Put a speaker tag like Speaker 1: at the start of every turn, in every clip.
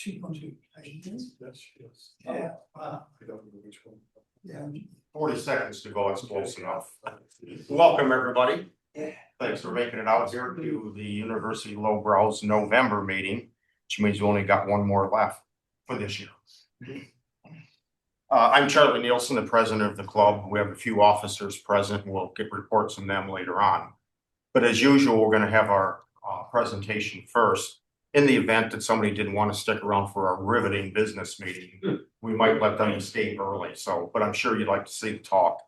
Speaker 1: Yes.
Speaker 2: Yeah.
Speaker 1: I don't know which one.
Speaker 2: Yeah.
Speaker 3: 40 seconds to go, it's close enough. Welcome, everybody.
Speaker 2: Yeah.
Speaker 3: Thanks for making it out here to the University of Lowbrow's November meeting, which means we only got one more left for this year. I'm Charlie Nielsen, the president of the club. We have a few officers present, and we'll get reports from them later on. But as usual, we're going to have our presentation first. In the event that somebody didn't want to stick around for our riveting business meeting, we might let them escape early. So, but I'm sure you'd like to see the talk.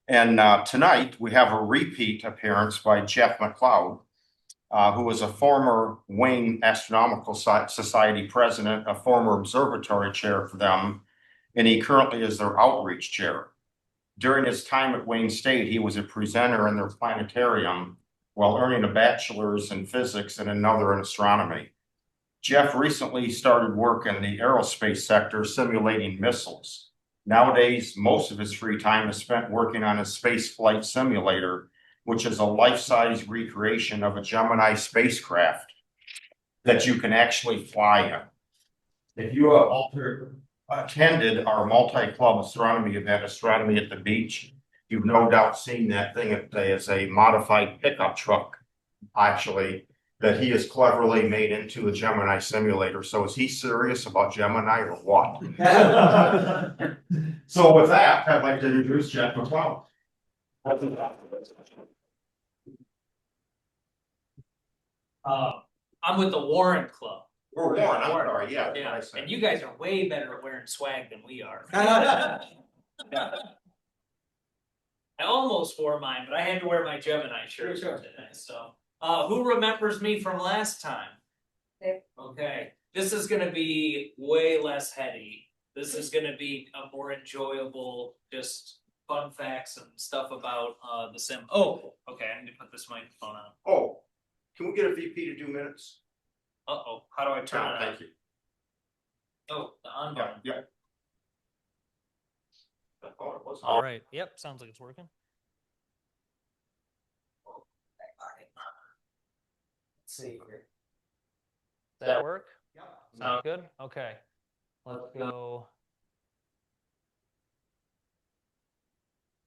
Speaker 3: And tonight we have a repeat appearance by Jeff Macleod, who was a former Wayne Astronomical Society president, a former observatory chair for them, and he currently is their outreach chair. During his time at Wayne State, he was a presenter in their planetarium while earning a bachelor's in physics and another in astronomy. Jeff recently started work in the aerospace sector simulating missiles. Nowadays, most of his free time is spent working on his space flight simulator, which is a life-size recreation of a Gemini spacecraft that you can actually fly in. If you have attended our multi-club astronomy event, Astronomy at the Beach, you've no doubt seen that thing. It is a modified pickup truck, actually, that he has cleverly made into a Gemini simulator. So is he serious about Gemini or what? So with that, I'd like to introduce Jeff Macleod.
Speaker 4: I'm with the Warren Club.
Speaker 3: Or Warren, I'm sorry, yeah.
Speaker 4: Yeah, and you guys are way better at wearing swag than we are. I almost wore mine, but I had to wear my Gemini shirt today, so. Who remembers me from last time? Okay, this is gonna be way less heady. This is gonna be a more enjoyable, just fun facts and stuff about the sim. Oh, okay, I need to put this microphone on.
Speaker 3: Oh, can we get a VP to do minutes?
Speaker 4: Uh-oh, how do I turn it on?
Speaker 3: Thank you.
Speaker 4: Oh, the on button.
Speaker 3: Yeah. I thought it was.
Speaker 4: All right, yep, sounds like it's working. Let's see here. Does that work?
Speaker 3: Yeah.
Speaker 4: Sound good? Okay. Let's go.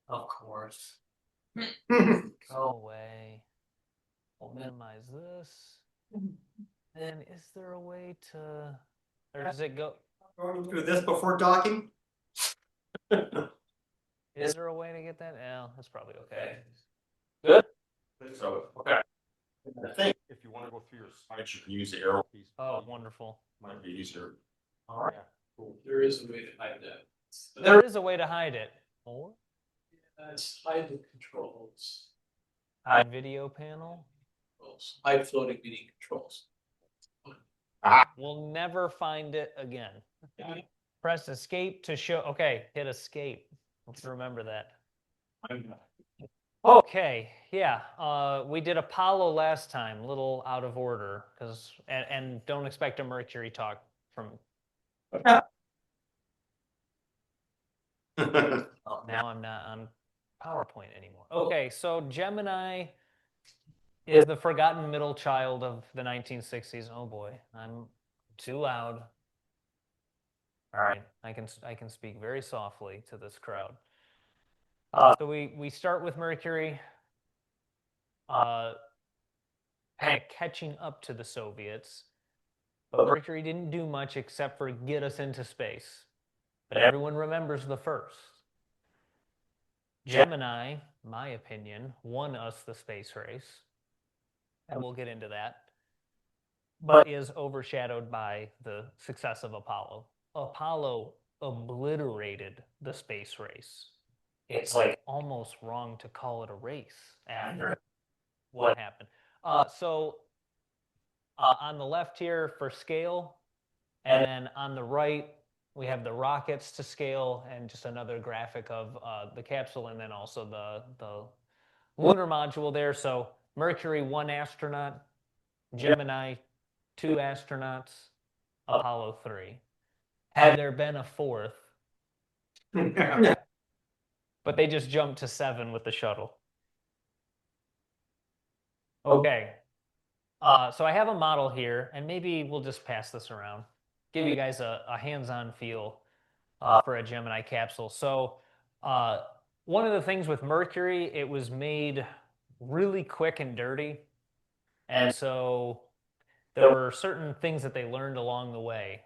Speaker 4: Of course. Go away. We'll minimize this. Then is there a way to, or does it go?
Speaker 2: Do this before docking?
Speaker 4: Is there a way to get that? Yeah, that's probably okay. Good?
Speaker 3: So, okay. I think if you want to go through your slides, you can use the arrow keys.
Speaker 4: Oh, wonderful.
Speaker 3: Might be easier.
Speaker 4: All right.
Speaker 1: Cool. There is a way to hide that.
Speaker 4: There is a way to hide it. Or?
Speaker 1: That's hide the controls.
Speaker 4: Hide video panel?
Speaker 1: Hide floating meeting controls.
Speaker 4: We'll never find it again. Press escape to show. Okay, hit escape. Let's remember that. Okay, yeah. We did Apollo last time, a little out of order, because and don't expect a Mercury talk from. Oh, now I'm not on PowerPoint anymore. Okay, so Gemini is the forgotten middle child of the 1960s. Oh boy, I'm too loud. All right, I can speak very softly to this crowd. So we start with Mercury, kind of catching up to the Soviets, but Mercury didn't do much except for get us into space. But everyone remembers the first. Gemini, my opinion, won us the space race, and we'll get into that, but is overshadowed by the success of Apollo. Apollo obliterated the space race. It's like almost wrong to call it a race after what happened. So on the left here for scale, and then on the right, we have the rockets to scale and just another graphic of the capsule, and then also the lunar module there. So Mercury, 1 astronaut, Gemini, 2 astronauts, Apollo 3. Had there been a 4th, but they just jumped to 7 with the shuttle. Okay, so I have a model here, and maybe we'll just pass this around. give you guys a hands-on feel for a Gemini capsule. So one of the things with Mercury, it was made really quick and dirty. And so there were certain things that they learned along the way.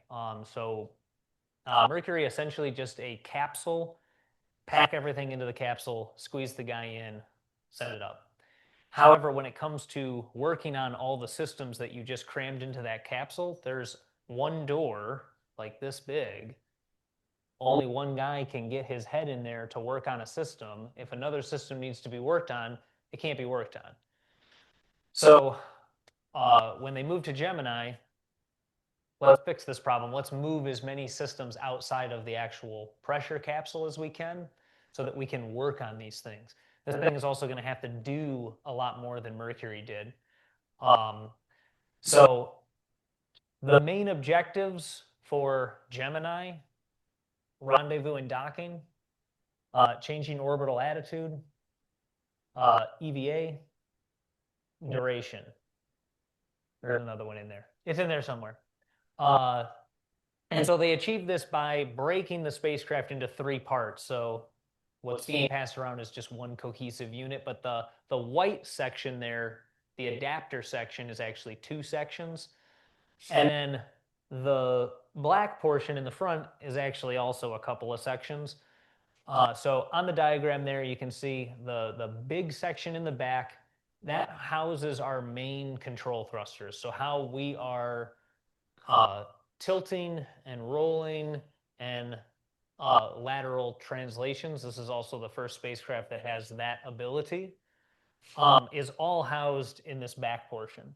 Speaker 4: Mercury essentially just a capsule, pack everything into the capsule, squeeze the guy in, send it up. However, when it comes to working on all the systems that you just crammed into that capsule, there's one door like this big. Only one guy can get his head in there to work on a system. If another system needs to be worked on, it can't be worked on. So when they moved to Gemini, let's fix this problem. Let's move as many systems outside of the actual pressure capsule as we can so that we can work on these things. This thing is also going to have to do a lot more than Mercury did. So the main objectives for Gemini: rendezvous and docking, changing orbital attitude, EVA, duration. There's another one in there. It's in there somewhere. And so they achieved this by breaking the spacecraft into 3 parts. So what's being passed around is just one cohesive unit, but the white section there, the adapter section, is actually 2 sections. And then the black portion in the front is actually also a couple of sections. So on the diagram there, you can see the big section in the back. That houses our main control thrusters. So how we are tilting and rolling and lateral translations. This is also the first spacecraft that has that ability. Is all housed in this back portion.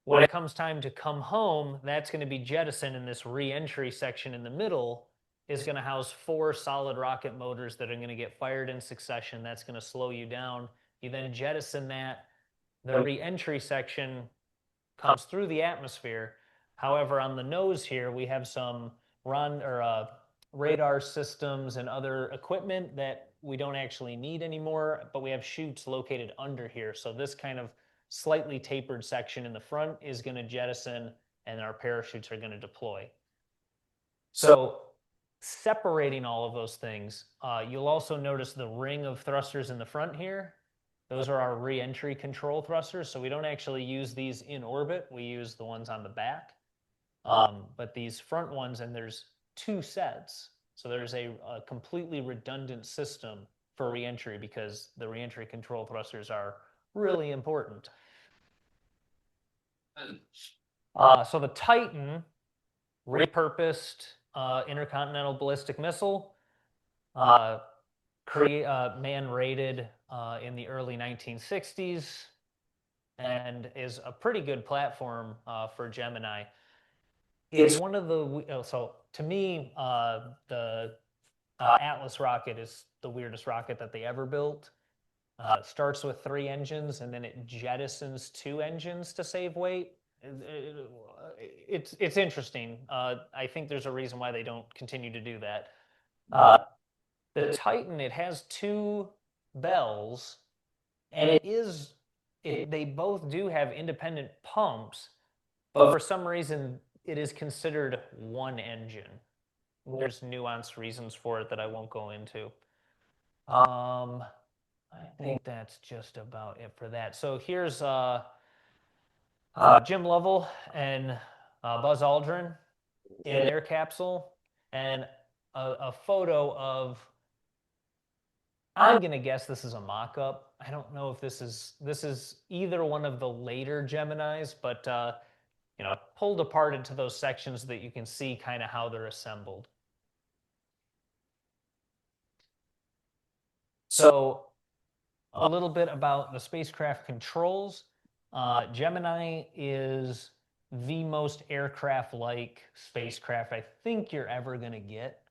Speaker 4: When it comes time to come home, that's going to be jettisoned, and this re-entry section in the middle is going to house 4 solid rocket motors that are going to get fired in succession. That's going to slow you down. You then jettison that. The re-entry section comes through the atmosphere. However, on the nose here, we have some radar systems and other equipment that we don't actually need anymore, but we have chutes located under here. So this kind of slightly tapered section in the front is going to jettison, and our parachutes are going to deploy. So separating all of those things, you'll also notice the ring of thrusters in the front here. Those are our re-entry control thrusters. So we don't actually use these in orbit. We use the ones on the back. But these front ones, and there's 2 sets. So there's a completely redundant system for re-entry because the re-entry control thrusters are really important. So the Titan, repurposed intercontinental ballistic missile, man-rated in the early 1960s, and is a pretty good platform for Gemini. It's one of the, so to me, the Atlas rocket is the weirdest rocket that they ever built. It starts with 3 engines, and then it jettisons 2 engines to save weight. It's interesting. I think there's a reason why they don't continue to do that. The Titan, it has 2 bells, and they both do have independent pumps, but for some reason it is considered 1 engine. There's nuanced reasons for it that I won't go into. I think that's just about it for that. So here's Jim Lovell and Buzz Aldrin in their capsule, and a photo of, I'm going to guess this is a mock-up. I don't know if this is either one of the later Geminis, but pulled apart into those sections that you can see kind of how they're assembled. So a little bit about the spacecraft controls. Gemini is the most aircraft-like spacecraft I think you're ever going to get.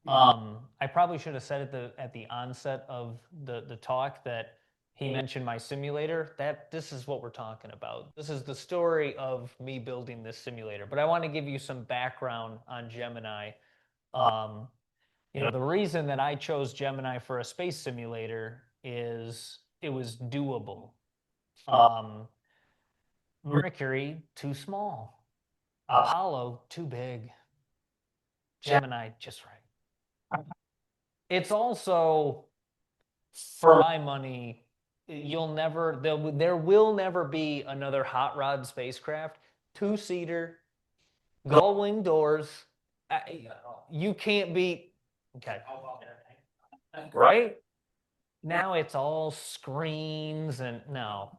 Speaker 4: I probably should have said at the onset of the talk that he mentioned my simulator. This is what we're talking about. This is the story of me building this simulator. But I want to give you some background on Gemini. The reason that I chose Gemini for a space simulator is it was doable. Mercury, too small. Apollo, too big. Gemini, just right. It's also, for my money, there will never be another hot rod spacecraft, two-seater, gull-wing doors. You can't beat, okay, right? Now it's all screens and no,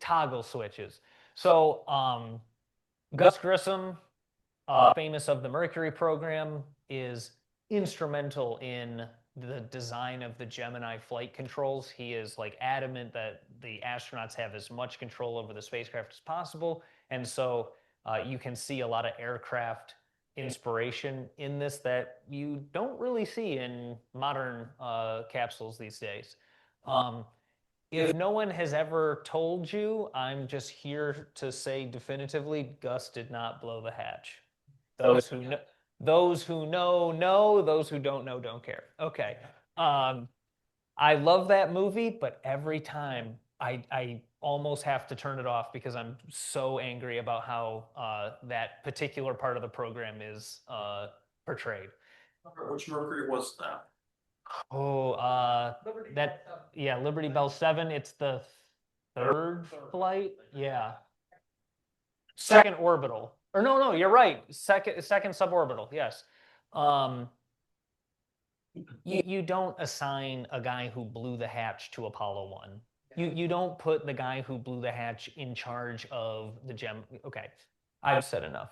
Speaker 4: toggle switches. So Gus Grissom, famous of the Mercury program, is instrumental in the design of the Gemini flight controls. He is like adamant that the astronauts have as much control over the spacecraft as possible. And so you can see a lot of aircraft inspiration in this that you don't really see in modern capsules these days. If no one has ever told you, I'm just here to say definitively, Gus did not blow the hatch. Those who know, know. Those who don't know, don't care. Okay. I love that movie, but every time I almost have to turn it off because I'm so angry about how that particular part of the program is portrayed.
Speaker 2: Which Mercury was that?
Speaker 4: Oh, Liberty Bell 7. It's the third flight. Yeah. Second orbital. Or no, you're right. Second suborbital. Yes. You don't assign a guy who blew the hatch to Apollo 1. You don't put the guy who blew the hatch in charge of the Okay, I've said enough.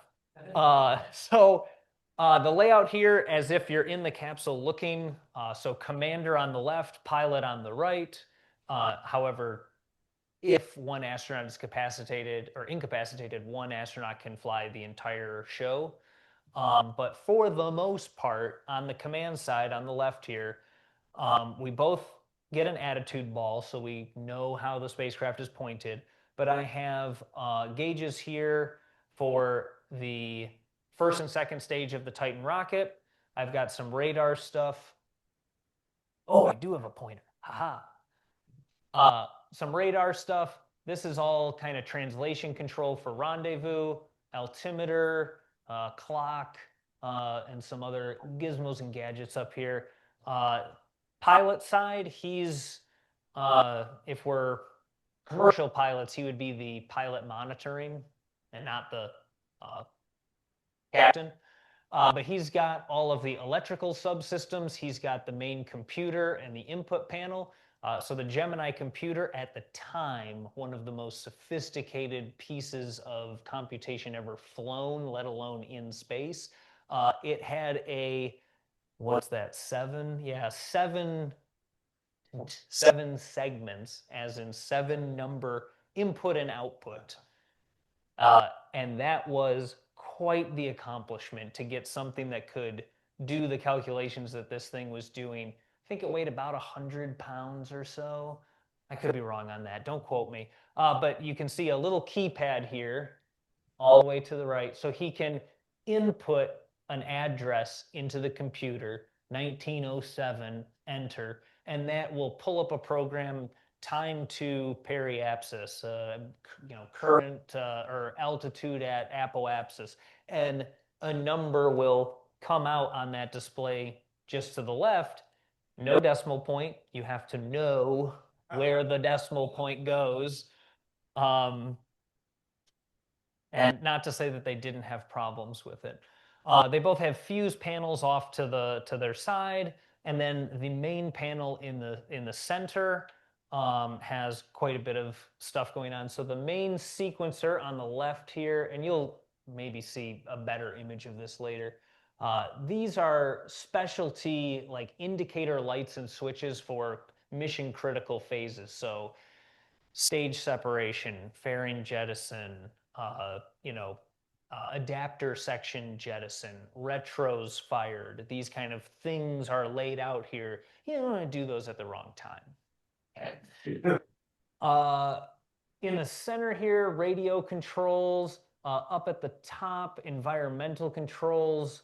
Speaker 4: The layout here, as if you're in the capsule looking, so commander on the left, pilot on the right. However, if one astronaut is capacitated or incapacitated, one astronaut can fly the entire show. But for the most part, on the command side, on the left here, we both get an attitude ball, so we know how the spacecraft is pointed. But I have gauges here for the first and second stage of the Titan rocket. I've got some radar stuff. Oh, I do have a pointer. Haha. Some radar stuff. This is all kind of translation control for rendezvous, altimeter, clock, and some other gizmos and gadgets up here. Pilot side, he's, if we're commercial pilots, he would be the pilot monitoring and not the captain. But he's got all of the electrical subsystems. He's got the main computer and the input panel. So the Gemini computer at the time, one of the most sophisticated pieces of computation ever flown, let alone in space. It had what's that, 7? Yeah, seven segments, as in 7 number input and output. And that was quite the accomplishment to get something that could do the calculations that this thing was doing. I think it weighed about 100 pounds or so. I could be wrong on that. Don't quote me. But you can see a little keypad here all the way to the right. So he can input an address into the computer, 1907, enter, and that will pull up a program time to periapsis, current or altitude at apoapsis, and a number will come out on that display just to the left. No decimal point. You have to know where the decimal point goes. And not to say that they didn't have problems with it. They both have fuse panels off to their side, and then the main panel in the center has quite a bit of stuff going on. So the main sequencer on the left here, and you'll maybe see a better image of this later. These are specialty like indicator lights and switches for mission critical phases. So stage separation, fairing jettison, adapter section jettison, retros fired. These kind of things are laid out here. You don't want to do those at the wrong time. In the center here, radio controls. Up at the top, environmental controls.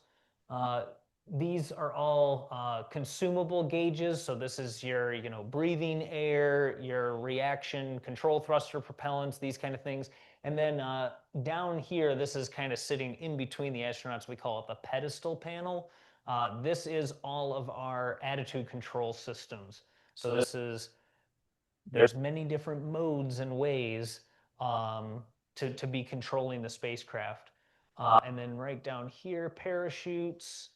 Speaker 4: These are all consumable gauges. So this is your, breathing air, your reaction control thruster propellants, these kind of things. And then down here, this is kind of sitting in between the astronauts. We call it the pedestal panel. This is all of our attitude control systems. So there's many different modes and ways to be controlling the spacecraft. And then right down here, parachutes.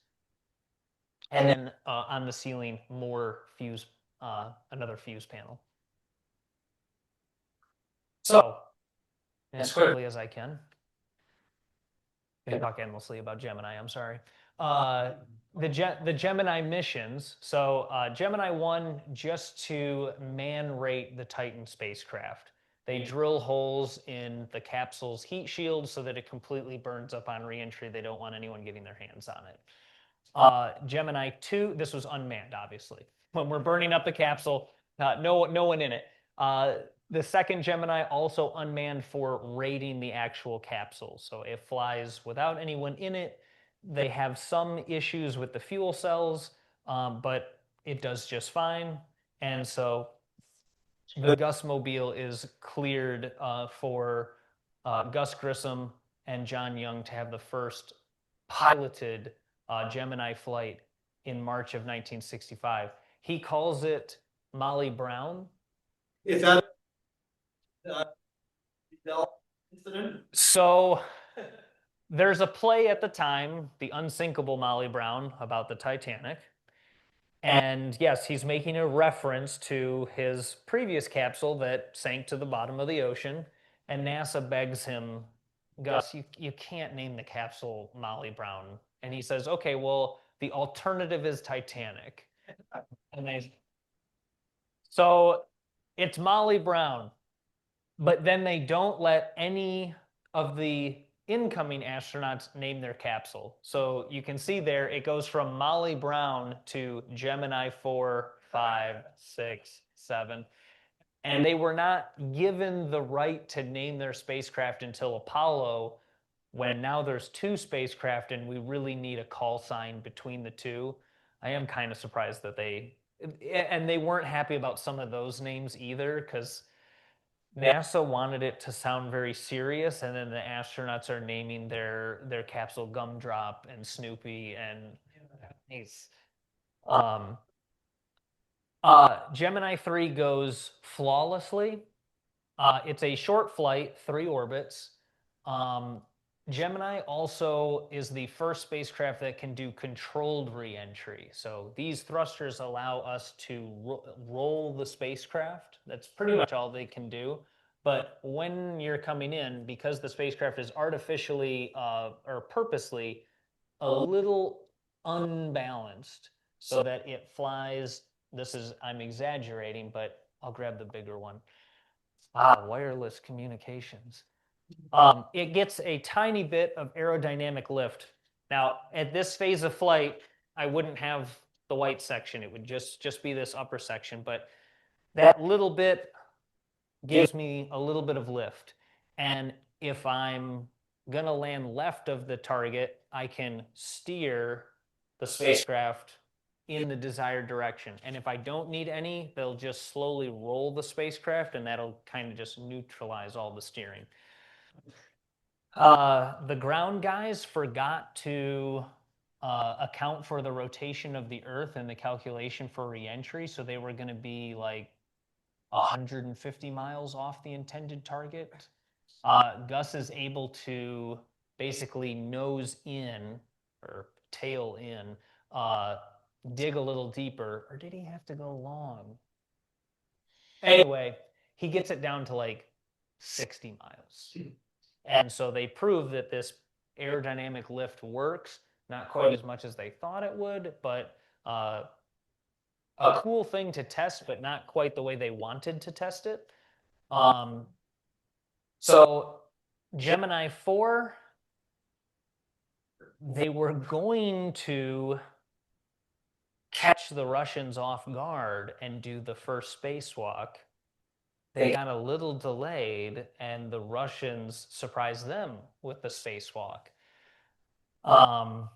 Speaker 4: And then on the ceiling, more fuse, another fuse panel. So, as quickly as I can, I talk endlessly about Gemini, I'm sorry. The Gemini missions. So Gemini 1, just to man rate the Titan spacecraft. They drill holes in the capsule's heat shield so that it completely burns up on reentry. They don't want anyone getting their hands on it. Gemini 2, this was unmanned, obviously. When we're burning up the capsule, no one in it. The second Gemini also unmanned for rating the actual capsule. So it flies without anyone in it. They have some issues with the fuel cells, but it does just fine. And so the Gus Mobile is cleared for Gus Grissom and John Young to have the first piloted Gemini flight in March of 1965. He calls it Molly Brown.
Speaker 2: Is that incident?
Speaker 4: So there's a play at the time, The Unsinkable Molly Brown, about the Titanic. And yes, he's making a reference to his previous capsule that sank to the bottom of the ocean. And NASA begs him, Gus, you can't name the capsule Molly Brown. And he says, okay, well, the alternative is Titanic. So it's Molly Brown. But then they don't let any of the incoming astronauts name their capsule. So you can see there, it goes from Molly Brown to Gemini 4, 5, 6, 7. And they were not given the right to name their spacecraft until Apollo, when now there's 2 spacecraft and we really need a call sign between the 2. I am kind of surprised that and they weren't happy about some of those names either, because NASA wanted it to sound very serious, and then the astronauts are naming their capsule Gumdrop and Snoopy and he's Gemini 3 goes flawlessly. It's a short flight, 3 orbits. Gemini also is the first spacecraft that can do controlled reentry. So these thrusters allow us to roll the spacecraft. That's pretty much all they can do. But when you're coming in, because the spacecraft is artificially or purposely a little unbalanced, so that it flies, I'm exaggerating, but I'll grab the bigger one. Wireless communications. It gets a tiny bit of aerodynamic lift. Now, at this phase of flight, I wouldn't have the white section. It would just be this upper section, but that little bit gives me a little bit of lift. And if I'm gonna land left of the target, I can steer the spacecraft in the desired direction. And if I don't need any, they'll just slowly roll the spacecraft, and that'll kind of just neutralize all the steering. The ground guys forgot to account for the rotation of the Earth and the calculation for reentry, so they were going to be like 150 miles off the intended target. Gus is able to basically nose in, or tail in, dig a little deeper, or did he have to go long? Anyway, he gets it down to like 60 miles. And so they prove that this aerodynamic lift works, not quite as much as they thought it would, but a cool thing to test, but not quite the way they wanted to test it. So Gemini 4, they were going to catch the Russians off guard and do the first spacewalk. They got a little delayed, and the Russians surprised them with the spacewalk. Oh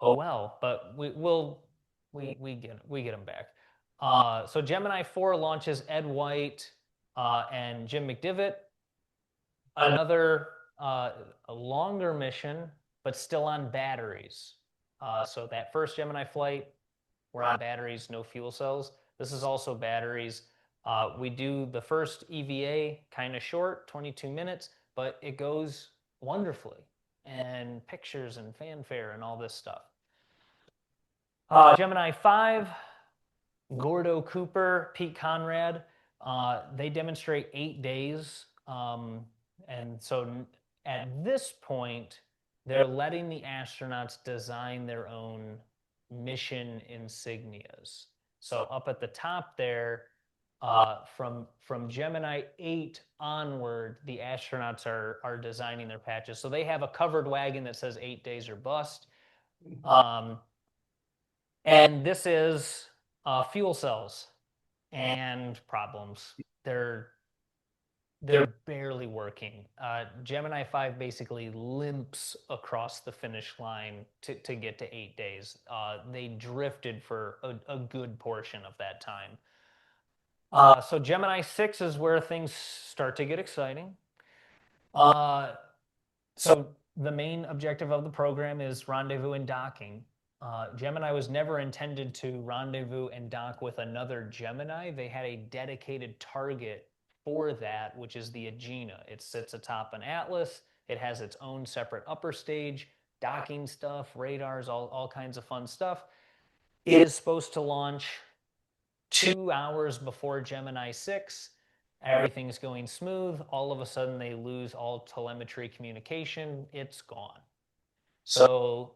Speaker 4: well, but we get them back. So Gemini 4 launches Ed White and Jim McDivitt. Another a longer mission, but still on batteries. So that first Gemini flight, we're on batteries, no fuel cells. This is also batteries. We do the first EVA kind of short, 22 minutes, but it goes wonderfully. And pictures and fanfare and all this stuff. Gemini 5, Gordo Cooper, Pete Conrad, they demonstrate 8 days. And so at this point, they're letting the astronauts design their own mission insignias. So up at the top there, from Gemini 8 onward, the astronauts are designing their patches. So they have a covered wagon that says 8 days or bust. And this is fuel cells and problems. They're barely working. Gemini 5 basically limps across the finish line to get to 8 days. They drifted for a good portion of that time. So Gemini 6 is where things start to get exciting. So the main objective of the program is rendezvous and docking. Gemini was never intended to rendezvous and dock with another Gemini. They had a dedicated target for that, which is the Agena. It sits atop an Atlas. It has its own separate upper stage, docking stuff, radars, all kinds of fun stuff. It is supposed to launch 2 hours before Gemini 6. Everything's going smooth. All of a sudden, they lose all telemetry communication. It's gone. So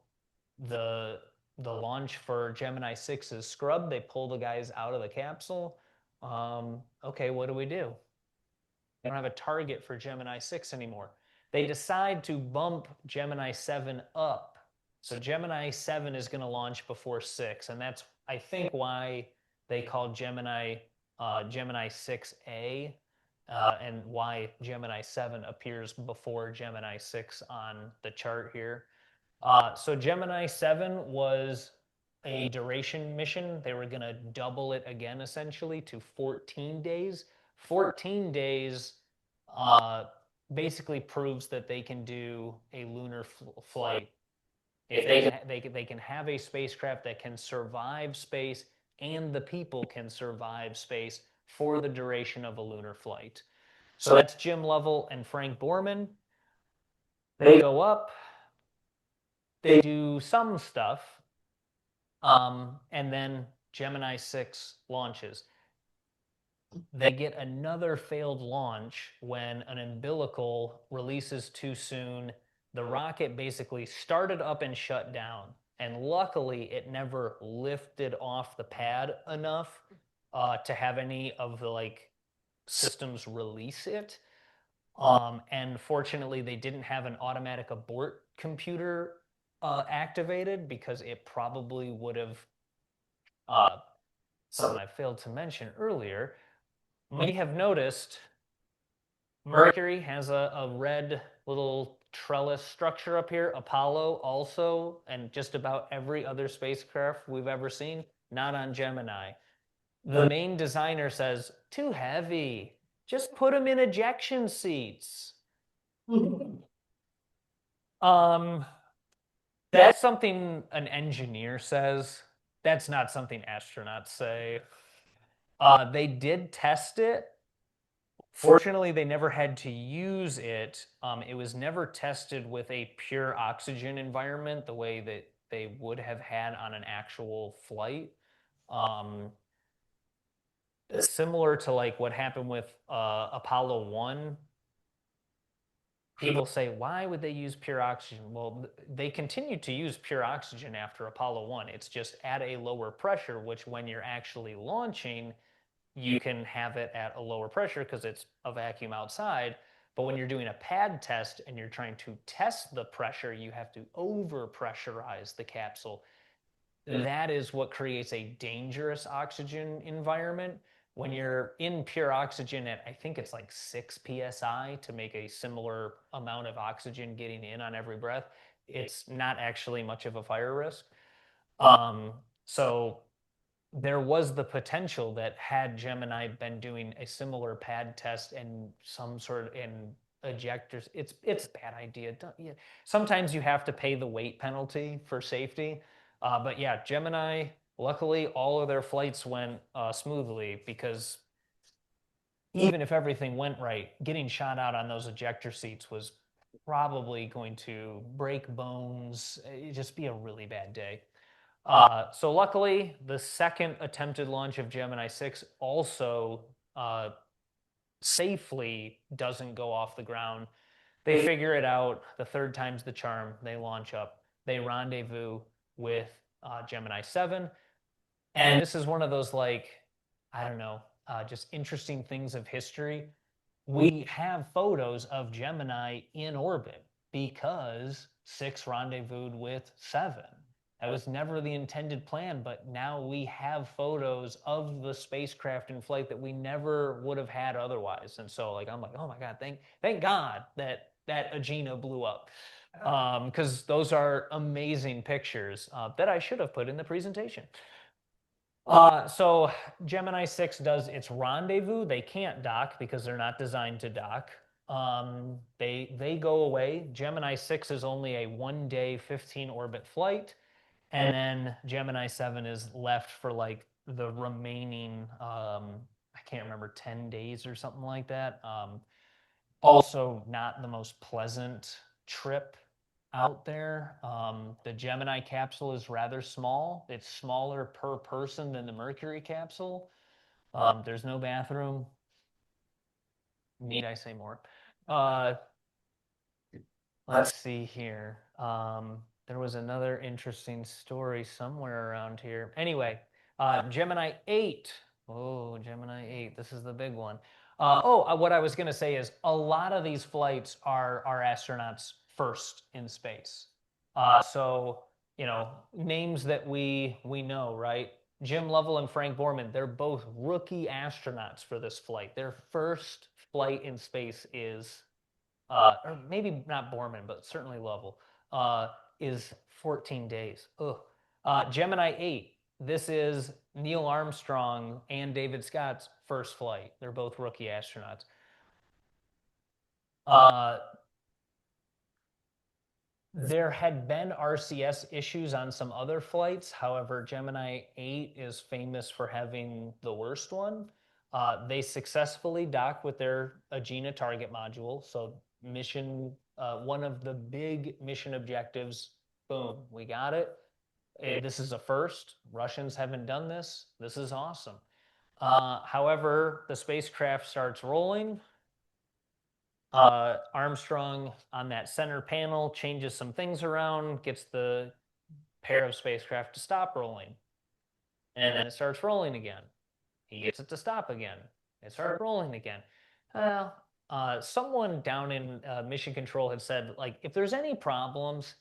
Speaker 4: the launch for Gemini 6 is scrubbed. They pull the guys out of the capsule. Okay, what do? They don't have a target for Gemini 6 anymore. They decide to bump Gemini 7 up. So Gemini 7 is going to launch before 6, and that's, I think, why they call Gemini Gemini 6A, and why Gemini 7 appears before Gemini 6 on the chart here. So Gemini 7 was a duration mission. They were going to double it again, essentially, to 14 days. 14 days basically proves that they can do a lunar flight. If they can have a spacecraft that can survive space, and the people can survive space for the duration of a lunar flight. So that's Jim Lovell and Frank Borman. They go up. They do some stuff, and then Gemini 6 launches. They get another failed launch when an umbilical releases too soon. The rocket basically started up and shut down, and luckily it never lifted off the pad enough to have any of the systems release it. And fortunately, they didn't have an automatic abort computer activated, because it probably would have, something I failed to mention earlier, we have noticed Mercury has a red little trellis structure up here. Apollo also, and just about every other spacecraft we've ever seen, not on Gemini. The main designer says, too heavy. Just put them in ejection seats. That's something an engineer says. That's not something astronauts say. They did test it. Fortunately, they never had to use it. It was never tested with a pure oxygen environment the way that they would have had on an actual flight. Similar to what happened with Apollo 1. People say, why would they use pure oxygen? Well, they continued to use pure oxygen after Apollo 1. It's just at a lower pressure, which when you're actually launching, you can have it at a lower pressure because it's a vacuum outside. But when you're doing a pad test and you're trying to test the pressure, you have to over-pressurize the capsule. That is what creates a dangerous oxygen environment. When you're in pure oxygen at, I think it's 6 psi to make a similar amount of oxygen getting in on every breath, it's not actually much of a fire risk. So there was the potential that had Gemini been doing a similar pad test and some sort, and ejectors. It's a bad idea. Sometimes you have to pay the weight penalty for safety. But yeah, Gemini, luckily all of their flights went smoothly, because even if everything went right, getting shot out on those ejector seats was probably going to break bones. It'd just be a really bad day. So luckily, the second attempted launch of Gemini 6 also safely doesn't go off the ground. They figure it out. The third time's the charm. They launch up. They rendezvous with Gemini 7. And this is one of those, like, I don't know, just interesting things of history. We have photos of Gemini in orbit because 6 rendezvoused with 7. That was never the intended plan, but now we have photos of the spacecraft in flight that we never would have had otherwise. And so, like, I'm like, oh my God, thank God that Agena blew up. Because those are amazing pictures that I should have put in the presentation. So Gemini 6 does its rendezvous. They can't dock because they're not designed to dock. They go away. Gemini 6 is only a 1-day 15 orbit flight. And then Gemini 7 is left for like the remaining, I can't remember, 10 days or something like that. Also not the most pleasant trip out there. The Gemini capsule is rather small. It's smaller per person than the Mercury capsule. There's no bathroom. Need I say more? Let's see here. There was another interesting story somewhere around here. Anyway, Gemini 8. Oh, Gemini 8. This is the big one. What I was going to say is a lot of these flights are astronauts first in space. So, you know, names that we know, right? Jim Lovell and Frank Borman, they're both rookie astronauts for this flight. Their first flight in space is, or maybe not Borman, but certainly Lovell, is 14 days. Ugh. Gemini 8, this is Neil Armstrong and David Scott's first flight. They're both rookie astronauts. There had been RCS issues on some other flights. However, Gemini 8 is famous for having the worst one. They successfully docked with their Agena target module. So mission, one of the big mission objectives, boom, we got it. This is a first. Russians haven't done this. This is awesome. However, the spacecraft starts rolling. Armstrong on that center panel changes some things around, gets the pair of spacecraft to stop rolling. And then it starts rolling again. He gets it to stop again. It starts rolling again. Someone down in mission control had said, like, if there's any problems,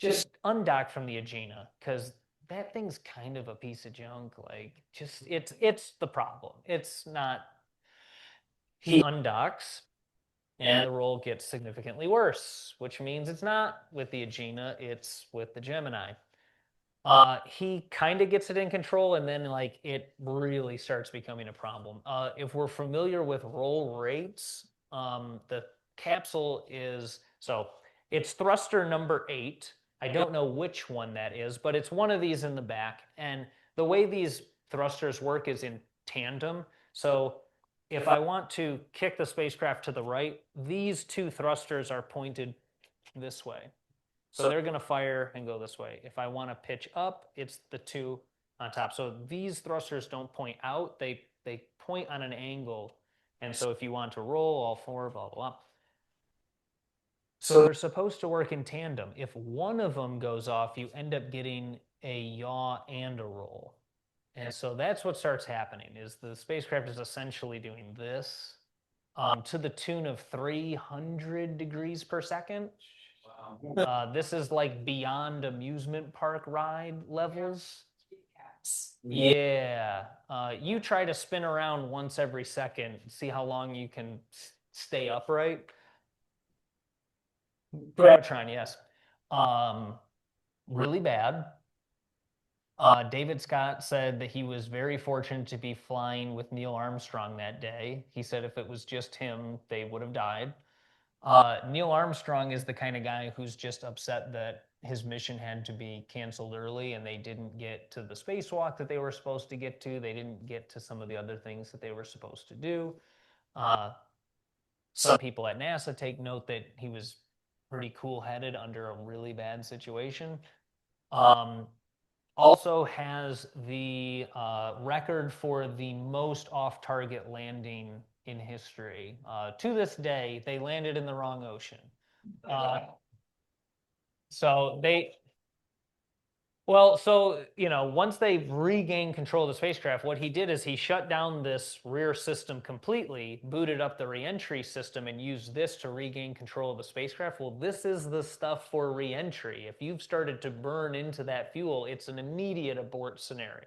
Speaker 4: just undock from the Agena, because that thing's kind of a piece of junk. Like, just, it's the problem. It's not. He undocks, and the roll gets significantly worse, which means it's not with the Agena, it's with the Gemini. He kind of gets it in control, and then, like, it really starts becoming a problem. If we're familiar with roll rates, the capsule is, so it's thruster number 8. I don't know which one that is, but it's one of these in the back. And the way these thrusters work is in tandem. So if I want to kick the spacecraft to the right, these 2 thrusters are pointed this way. So they're going to fire and go this way. If I want to pitch up, it's the 2 on top. So these thrusters don't point out. They point on an angle. And so if you want to roll all 4, blah, blah, blah. So they're supposed to work in tandem. If one of them goes off, you end up getting a yaw and a roll. And so that's what starts happening, is the spacecraft is essentially doing this to the tune of 300 degrees per second. Wow. This is like beyond amusement park ride levels. Yeah. You try to spin around once every second, see how long you can stay upright. Gravitron, yes. Really bad. David Scott said that he was very fortunate to be flying with Neil Armstrong that day. He said if it was just him, they would have died. Neil Armstrong is the kind of guy who's just upset that his mission had to be canceled early and they didn't get to the spacewalk that they were supposed to get to. They didn't get to some of the other things that they were supposed to do. Some people at NASA take note that he was pretty cool-headed under a really bad situation. Also has the record for the most off-target landing in history. To this day, they landed in the wrong ocean. So once they regained control of the spacecraft, what he did is he shut down this rear system completely, booted up the reentry system, and used this to regain control of the spacecraft. Well, this is the stuff for reentry. If you've started to burn into that fuel, it's an immediate abort scenario.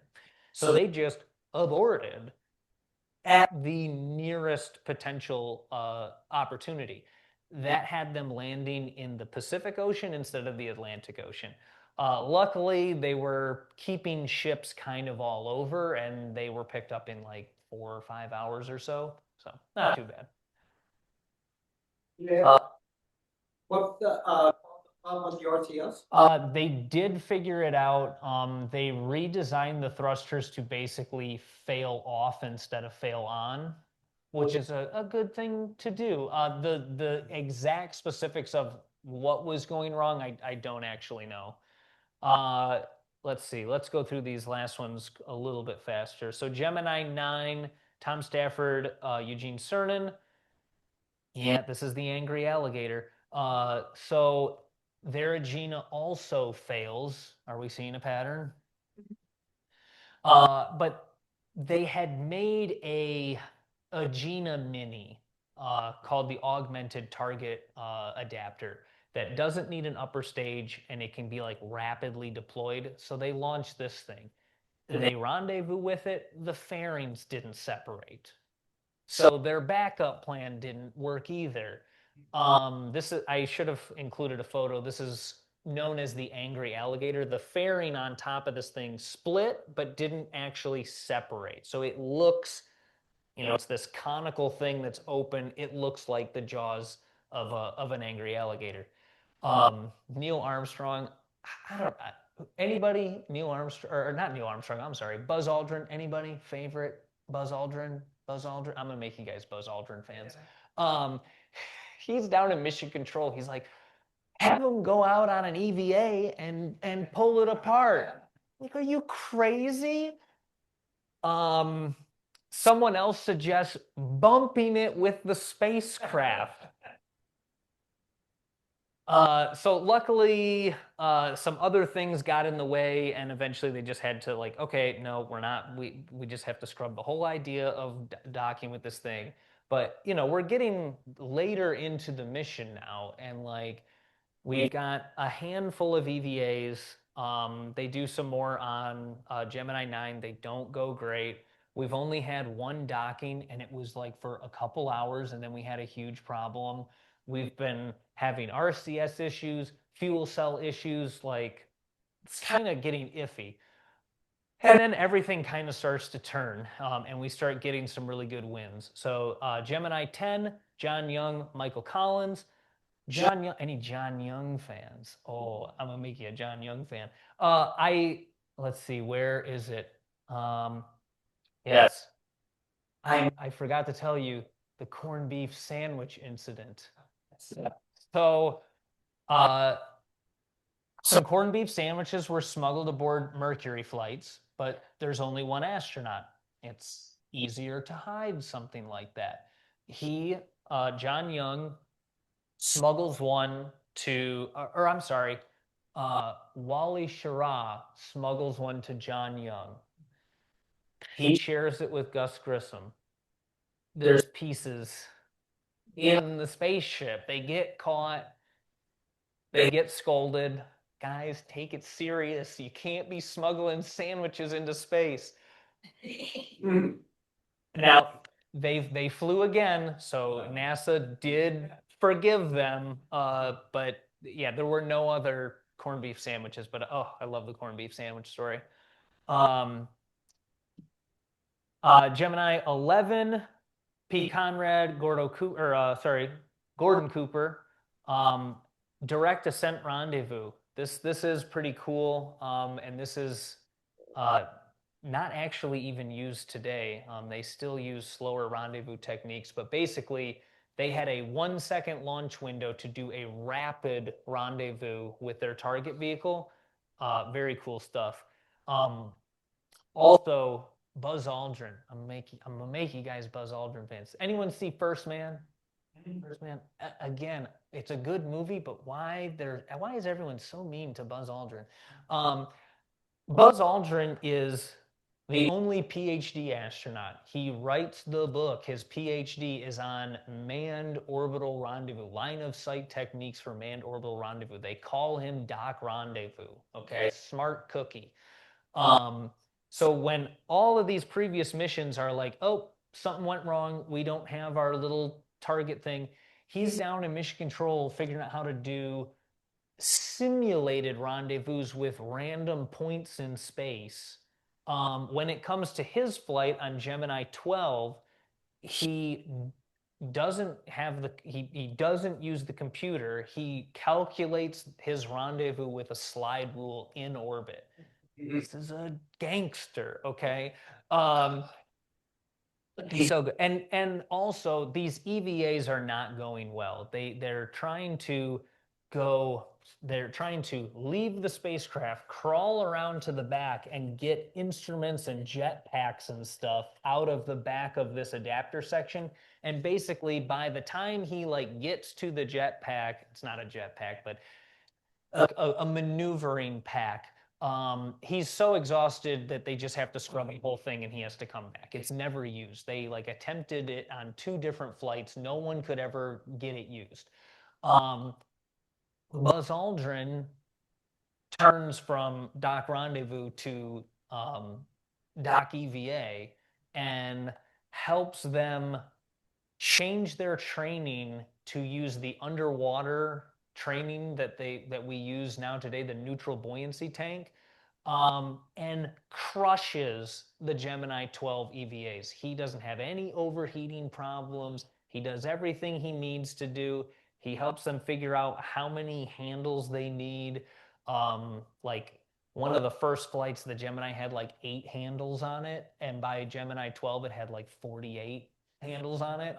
Speaker 4: So they just aborted at the nearest potential opportunity. That had them landing in the Pacific Ocean instead of the Atlantic Ocean. Luckily, they were keeping ships kind of all over, and they were picked up in like 4 or 5 hours or so. So not too bad.
Speaker 2: Yeah. What the problem with the RTS?
Speaker 4: They did figure it out. They redesigned the thrusters to basically fail off instead of fail on, which is a good thing to do. The exact specifics of what was going wrong, I don't actually know. Let's see. Let's go through these last ones a little bit faster. So Gemini 9, Tom Stafford, Eugene Cernan. Yeah, this is the angry alligator. So their Agena also fails. Are we seeing a pattern? But they had made a Agena Mini called the Augmented Target Adapter that doesn't need an upper stage and it can be like rapidly deployed. So they launched this thing. They rendezvous with it. The fairings didn't separate. So their backup plan didn't work either. I should have included a photo. This is known as the angry alligator. The fairing on top of this thing split, but didn't actually separate. So it looks, it's this conical thing that's open. It looks like the jaws of an angry alligator. Neil Armstrong, I don't anybody, Neil Armstrong, or not Neil Armstrong, I'm sorry, Buzz Aldrin, anybody favorite Buzz Aldrin? Buzz Aldrin, I'm gonna make you guys Buzz Aldrin fans. He's down in Mission Control. He's like, have him go out on an EVA and pull it apart. Like, are you crazy? Someone else suggests bumping it with the spacecraft. So luckily, some other things got in the way, and eventually they just had to like, okay, no, we're not. We just have to scrub the whole idea of docking with this thing. But we're getting later into the mission now, and like we've got a handful of EVAs. They do some more on Gemini 9. They don't go great. We've only had one docking, and it was like for a couple hours, and then we had a huge problem. We've been having RCS issues, fuel cell issues, like it's kind of getting iffy. And then everything kind of starts to turn, and we start getting some really good wins. So Gemini 10, John Young, Michael Collins. John Young, any John Young fans? Oh, I'm gonna make you a John Young fan. Let's see, where is it? Yes. I forgot to tell you the corned beef sandwich incident. So, some corned beef sandwiches were smuggled aboard Mercury flights, but there's only one astronaut. It's easier to hide something like that. John Young, smuggles one to, Wally Schirra smuggles one to John Young. He shares it with Gus Grissom. There's pieces in the spaceship. They get caught. They get scolded. Guys, take it serious. You can't be smuggling sandwiches into space. Now, they flew again, so NASA did forgive them. But yeah, there were no other corned beef sandwiches. But oh, I love the corned beef sandwich story. Gemini 11, Pete Conrad, Gordo Cooper, Gordon Cooper, direct ascent rendezvous. This is pretty cool, and this is not actually even used today. They still use slower rendezvous techniques, but basically they had a 1 second launch window to do a rapid rendezvous with their target vehicle. Very cool stuff. Also, Buzz Aldrin. I'm gonna make you guys Buzz Aldrin fans. Anyone see First Man? First Man. Again, it's a good movie, but why is everyone so mean to Buzz Aldrin? Buzz Aldrin is the only PhD astronaut. He writes the book. His PhD is on manned orbital rendezvous, line of sight techniques for manned orbital rendezvous. They call him Doc Rendezvous. Okay, smart cookie. So when all of these previous missions are like, oh, something went wrong, we don't have our little target thing, he's down in mission control figuring out how to do simulated rendezvous with random points in space. When it comes to his flight on Gemini 12, he he doesn't use the computer. He calculates his rendezvous with a slide rule in orbit. This is a gangster, okay? He's so good. And also these EVAs are not going well. They're trying to leave the spacecraft, crawl around to the back and get instruments and jet packs and stuff out of the back of this adapter section. And basically by the time he like gets to the jet pack, it's not a jet pack, but a maneuvering pack, he's so exhausted that they just have to scrub the whole thing and he has to come back. It's never used. They like attempted it on 2 different flights. No one could ever get it used. Buzz Aldrin turns from Doc Rendezvous to Doc EVA and helps them change their training to use the underwater training that we use now today, the neutral buoyancy tank, and crushes the Gemini 12 EVAs. He doesn't have any overheating problems. He does everything he needs to do. He helps them figure out how many handles they need. Like one of the first flights, the Gemini had like 8 handles on it, and by Gemini 12, it had like 48 handles on it.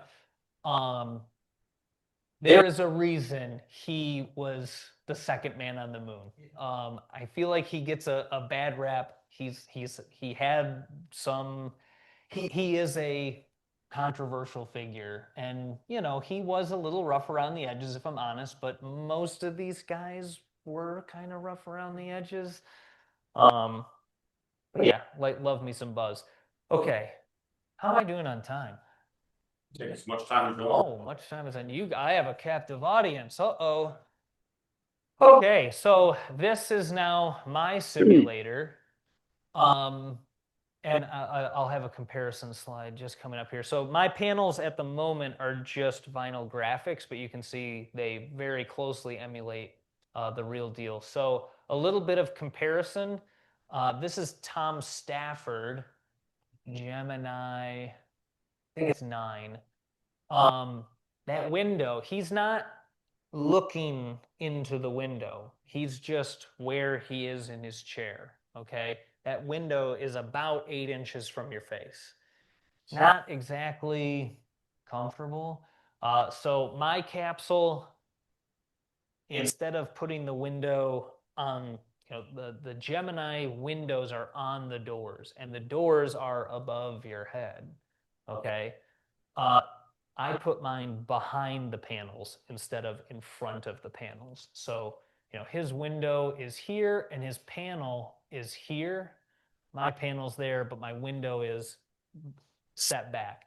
Speaker 4: There is a reason he was the second man on the moon. I feel like he gets a bad rap. He is a controversial figure, and you know he was a little rough around the edges, if I'm honest. But most of these guys were kind of rough around the edges. But yeah, like love me some Buzz. Okay, how am I doing on time?
Speaker 3: Take as much time as you want.
Speaker 4: Oh, much time is on you. I have a captive audience. Uh-oh. Okay, so this is now my simulator. And I'll have a comparison slide just coming up here. So my panels at the moment are just vinyl graphics, but you can see they very closely emulate the real deal. So a little bit of comparison. This is Tom Stafford, Gemini, I think it's 9. That window, he's not looking into the window. He's just where he is in his chair, okay? That window is about 8 inches from your face. Not exactly comfortable. So my capsule, instead of putting the window on, the Gemini windows are on the doors, and the doors are above your head, okay? I put mine behind the panels instead of in front of the panels. So, his window is here and his panel is here. My panel's there, but my window is set back.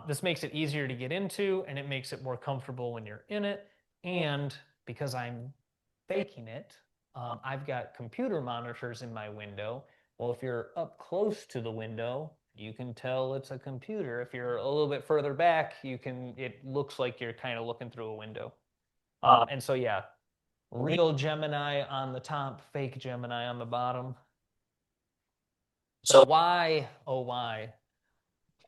Speaker 4: This makes it easier to get into, and it makes it more comfortable when you're in it. And because I'm faking it, I've got computer monitors in my window. Well, if you're up close to the window, you can tell it's a computer. If you're a little bit further back, it looks like you're kind of looking through a window. And so, yeah, real Gemini on the top, fake Gemini on the bottom. So why, oh why,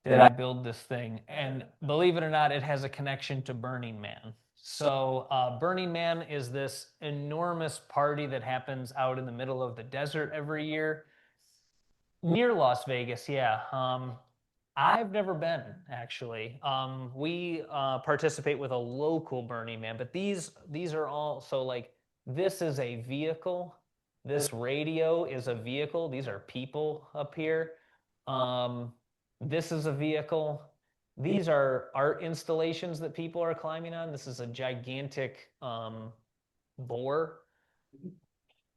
Speaker 4: did I build this thing. And believe it or not, it has a connection to Burning Man. So Burning Man is this enormous party that happens out in the middle of the desert every year. Near Las Vegas, yeah. I've never been, actually. We participate with a local Burning Man, but these are all, so like, this is a vehicle. This radio is a vehicle. These are people up here. This is a vehicle. These are art installations that people are climbing on. This is a gigantic boar.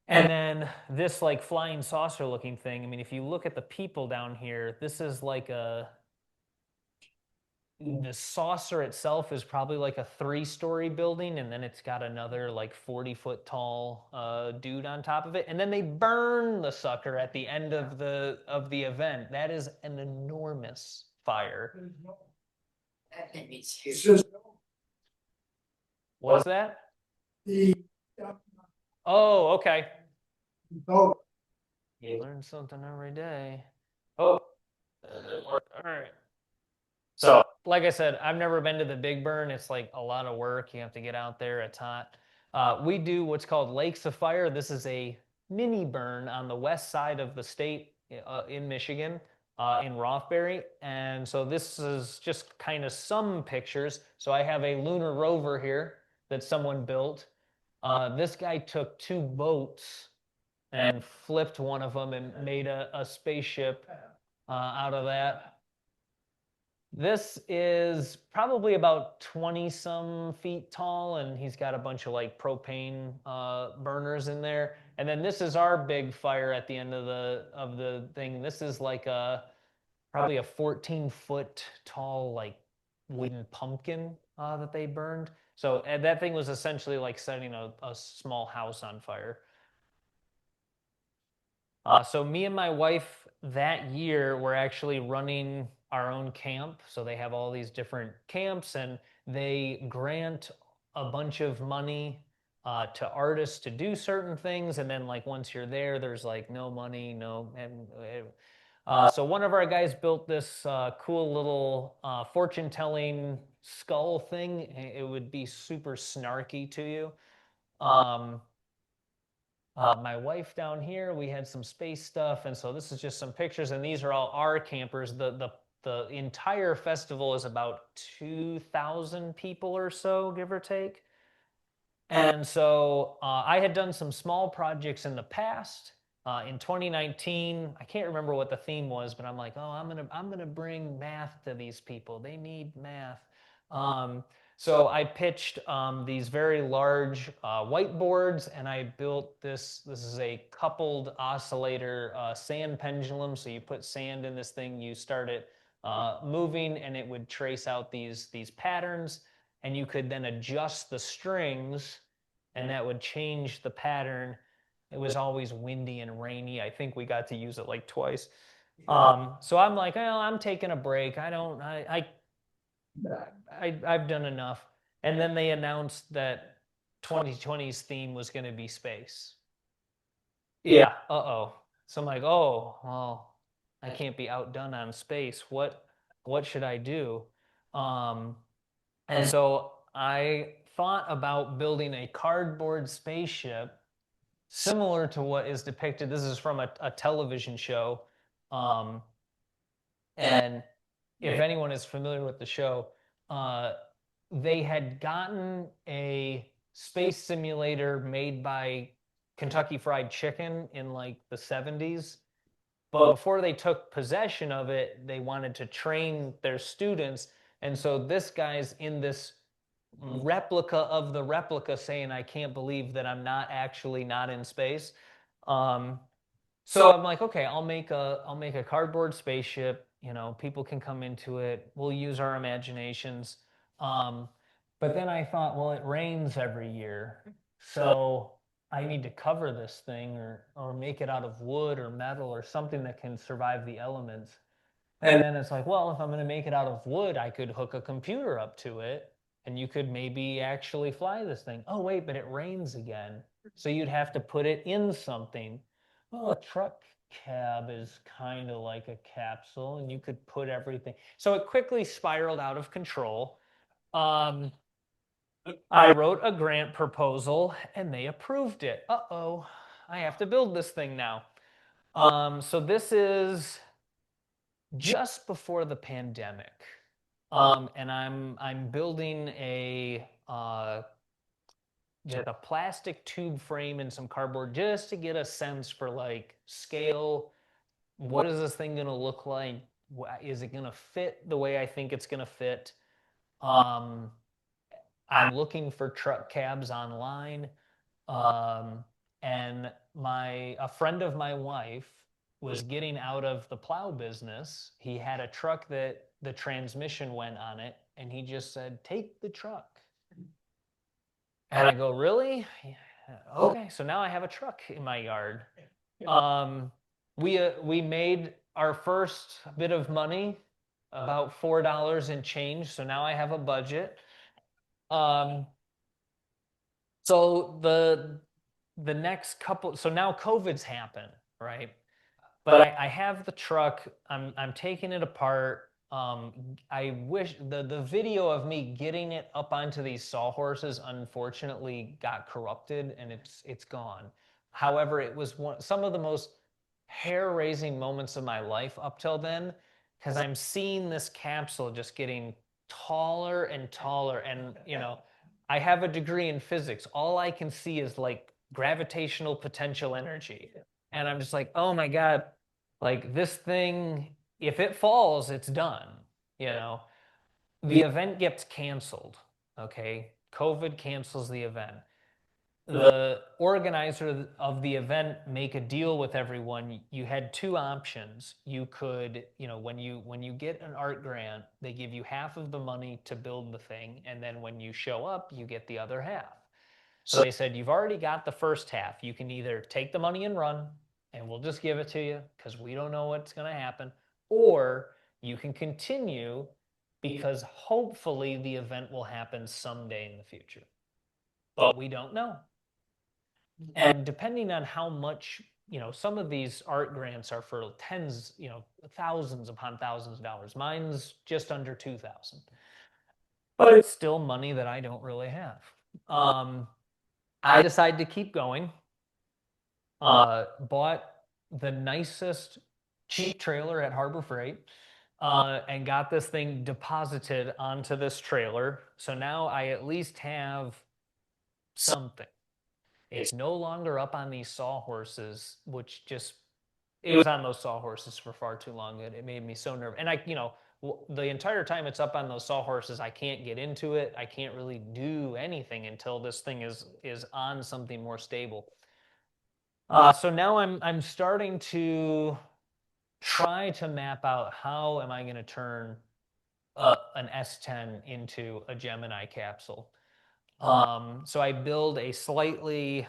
Speaker 4: And then this like flying saucer looking thing. I mean, if you look at the people down here, this is like the saucer itself is probably like a 3-story building, and then it's got another like 40-foot tall dude on top of it. And then they burn the sucker at the end of the event. That is an enormous fire.
Speaker 5: That thing is huge.
Speaker 4: What's that?
Speaker 2: The
Speaker 4: Oh, okay.
Speaker 2: oh,
Speaker 4: You learn something every day. Oh, all right. So, like I said, I've never been to the Big Burn. It's like a lot of work. You have to get out there. It's hot. We do what's called Lakes of Fire. This is a mini burn on the west side of the state in Michigan, in Rothbury. And so this is just kind of some pictures. So I have a lunar rover here that someone built. This guy took 2 boats and flipped one of them and made a spaceship out of that. This is probably about 20-some feet tall, and he's got a bunch of like propane burners in there. And then this is our big fire at the end of the thing. This is like probably a 14-foot tall like wooden pumpkin that they burned. So that thing was essentially like setting a small house on fire. So me and my wife that year were actually running our own camp. So they have all these different camps, and they grant a bunch of money to artists to do certain things. And then like once you're there, there's like no money, no. So one of our guys built this cool little fortune-telling skull thing. It would be super snarky to you. My wife down here, we had some space stuff, and so this is just some pictures, and these are all our campers. The entire festival is about 2,000 people or so, give or take. And so I had done some small projects in the past. In 2019, I can't remember what the theme was, but I'm like, oh, I'm gonna bring math to these people. They need math. So I pitched these very large whiteboards, and I built this. This is a coupled oscillator sand pendulum. So you put sand in this thing, you start it moving, and it would trace out these patterns, and you could then adjust the strings, and that would change the pattern. It was always windy and rainy. I think we got to use it like twice. So I'm like, well, I'm taking a break. I've done enough. And then they announced that 2020's theme was going to be space. Yeah, uh-oh. So I'm like, oh, well, I can't be outdone on space. What should I do? And so I thought about building a cardboard spaceship similar to what is depicted. This is from a television show. And if anyone is familiar with the show, they had gotten a space simulator made by Kentucky Fried Chicken in like the 70s. But before they took possession of it, they wanted to train their students. And so this guy's in this replica of the replica saying, I can't believe that I'm not in space. So I'm like, okay, I'll make a cardboard spaceship. You know, people can come into it. We'll use our imaginations. But then I thought, well, it rains every year, so I need to cover this thing or make it out of wood or metal or something that can survive the elements. And then it's like, well, if I'm going to make it out of wood, I could hook a computer up to it, and you could maybe actually fly this thing. Oh, wait, but it rains again. So you'd have to put it in something. Well, a truck cab is kind of like a capsule, and you could put everything. So it quickly spiraled out of control. I wrote a grant proposal and they approved it. Uh-oh, I have to build this thing now. So this is just before the pandemic. And I'm building just a plastic tube frame and some cardboard just to get a sense for like scale. What is this thing gonna look like? Is it gonna fit the way I think it's gonna fit? I'm looking for truck cabs online. And a friend of my wife was getting out of the plow business. He had a truck that the transmission went on it, and he just said, "Take the truck." And I go, "Really?" Yeah. Okay, so now I have a truck in my yard. We made our first bit of money, about $4 and change. So now I have a budget. So the next couple, so now COVID's happened, right? But I have the truck. I'm taking it apart. I wish the video of me getting it up onto these sawhorses unfortunately got corrupted and it's gone. However, it was some of the most hair-raising moments of my life up till then, because I'm seeing this capsule just getting taller and taller, and I have a degree in physics. All I can see is like gravitational potential energy. And I'm just like, oh my God, like this thing, if it falls, it's done. The event gets canceled. Okay. COVID cancels the event. The organizer of the event make a deal with everyone. You had two options. You could, when you get an art grant, they give you half of the money to build the thing, and then when you show up, you get the other half. So they said, you've already got the first half. You can either take the money and run, and we'll just give it to you because we don't know what's going to happen, or you can continue because hopefully the event will happen someday in the future. But we don't know. And depending on how much, some of these art grants are for tens, thousands upon thousands of dollars. Mine's just under 2,000. But it's still money that I don't really have. I decided to keep going. Bought the nicest cheap trailer at Harbor Freight, and got this thing deposited onto this trailer. So now I at least have something. It's no longer up on these sawhorses, which it was on those sawhorses for far too long. It made me so nervous. And the entire time it's up on those sawhorses, I can't get into it. I can't really do anything until this thing is on something more stable. So now I'm starting to try to map out how am I going to turn an S10 into a Gemini capsule. So I build a slightly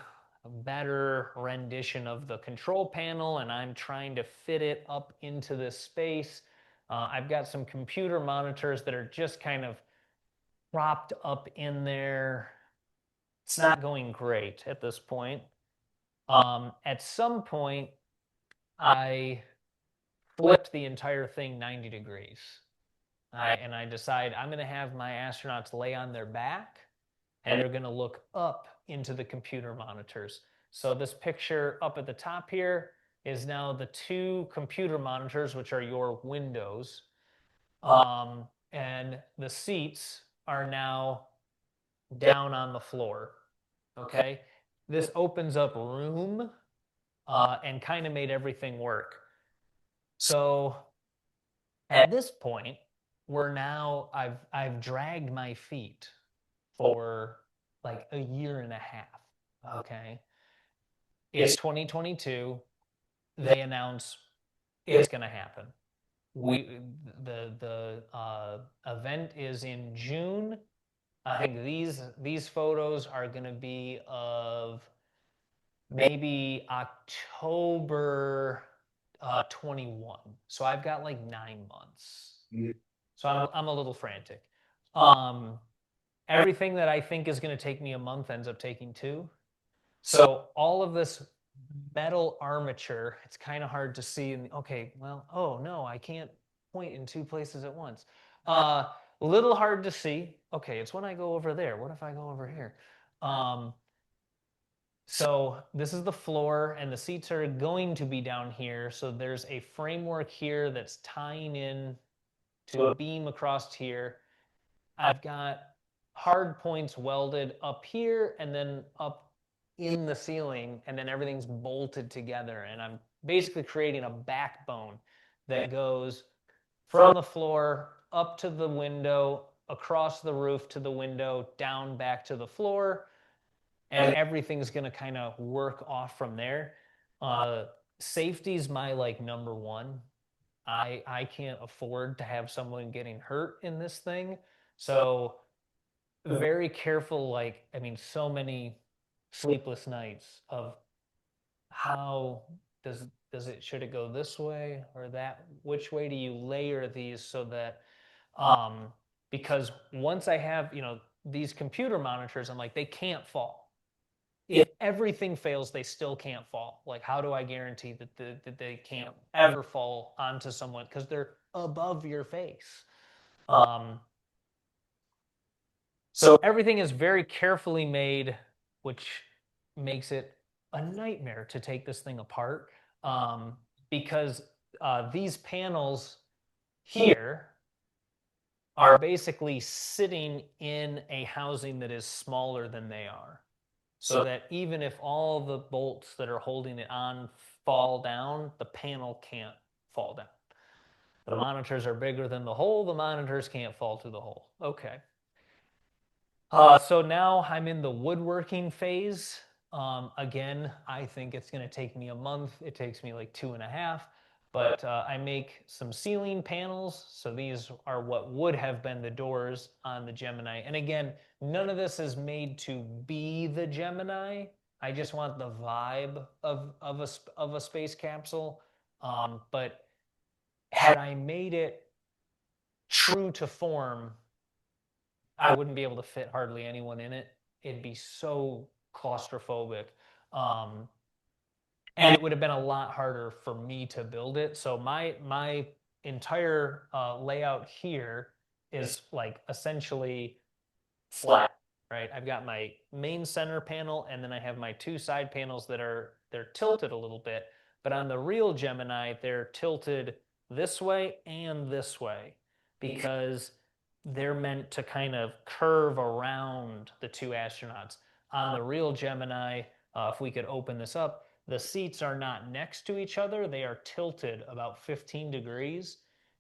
Speaker 4: better rendition of the control panel, and I'm trying to fit it up into this space. I've got some computer monitors that are just kind of propped up in there. It's not going great at this point. At some point, I flipped the entire thing 90 degrees. And I decide I'm going to have my astronauts lay on their back, and they're going to look up into the computer monitors. So this picture up at the top here is now the two computer monitors, which are your windows. And the seats are now down on the floor. Okay. This opens up room and kind of made everything work. So at this point, I've dragged my feet for like a year and a half. Okay. It's 2022. They announce it's going to happen. The event is in June. I think these photos are going to be of maybe October 21. So I've got like 9 months. So I'm a little frantic. Everything that I think is going to take me a month ends up taking 2. So all of this metal armature. It's kind of hard to see. And okay, well, oh no, I can't point in two places at once. A little hard to see. Okay, it's when I go over there. What if I go over here? So this is the floor, and the seats are going to be down here. So there's a framework here that's tying in to a beam across here. I've got hard points welded up here and then up in the ceiling, and then everything's bolted together. And I'm basically creating a backbone that goes from the floor up to the window, across the roof to the window, down back to the floor, and everything's going to kind of work off from there. Safety's my like number one. I can't afford to have someone getting hurt in this thing. So very careful, like, I mean, so many sleepless nights of how should it go this way or that? Which way do you layer these so that, because once I have, these computer monitors, I'm like, they can't fall. If everything fails, they still can't fall. Like, how do I guarantee that they can't ever fall onto someone? Because they're above your face. So everything is very carefully made, which makes it a nightmare to take this thing apart, because these panels here are basically sitting in a housing that is smaller than they are. So that even if all the bolts that are holding it on fall down, the panel can't fall down. The monitors are bigger than the hole. The monitors can't fall through the hole. Okay. So now I'm in the woodworking phase. Again, I think it's going to take me a month. It takes me like 2.5. But I make some ceiling panels. So these are what would have been the doors on the Gemini. And again, none of this is made to be the Gemini. I just want the vibe of a space capsule. But had I made it true to form, I wouldn't be able to fit hardly anyone in it. It'd be so claustrophobic. And it would have been a lot harder for me to build it. So my entire layout here is like essentially flat, right? I've got my main center panel, and then I have my two side panels they're tilted a little bit. But on the real Gemini, they're tilted this way and this way because they're meant to kind of curve around the two astronauts. On the real Gemini, if we could open this up, the seats are not next to each other. They are tilted about 15 degrees.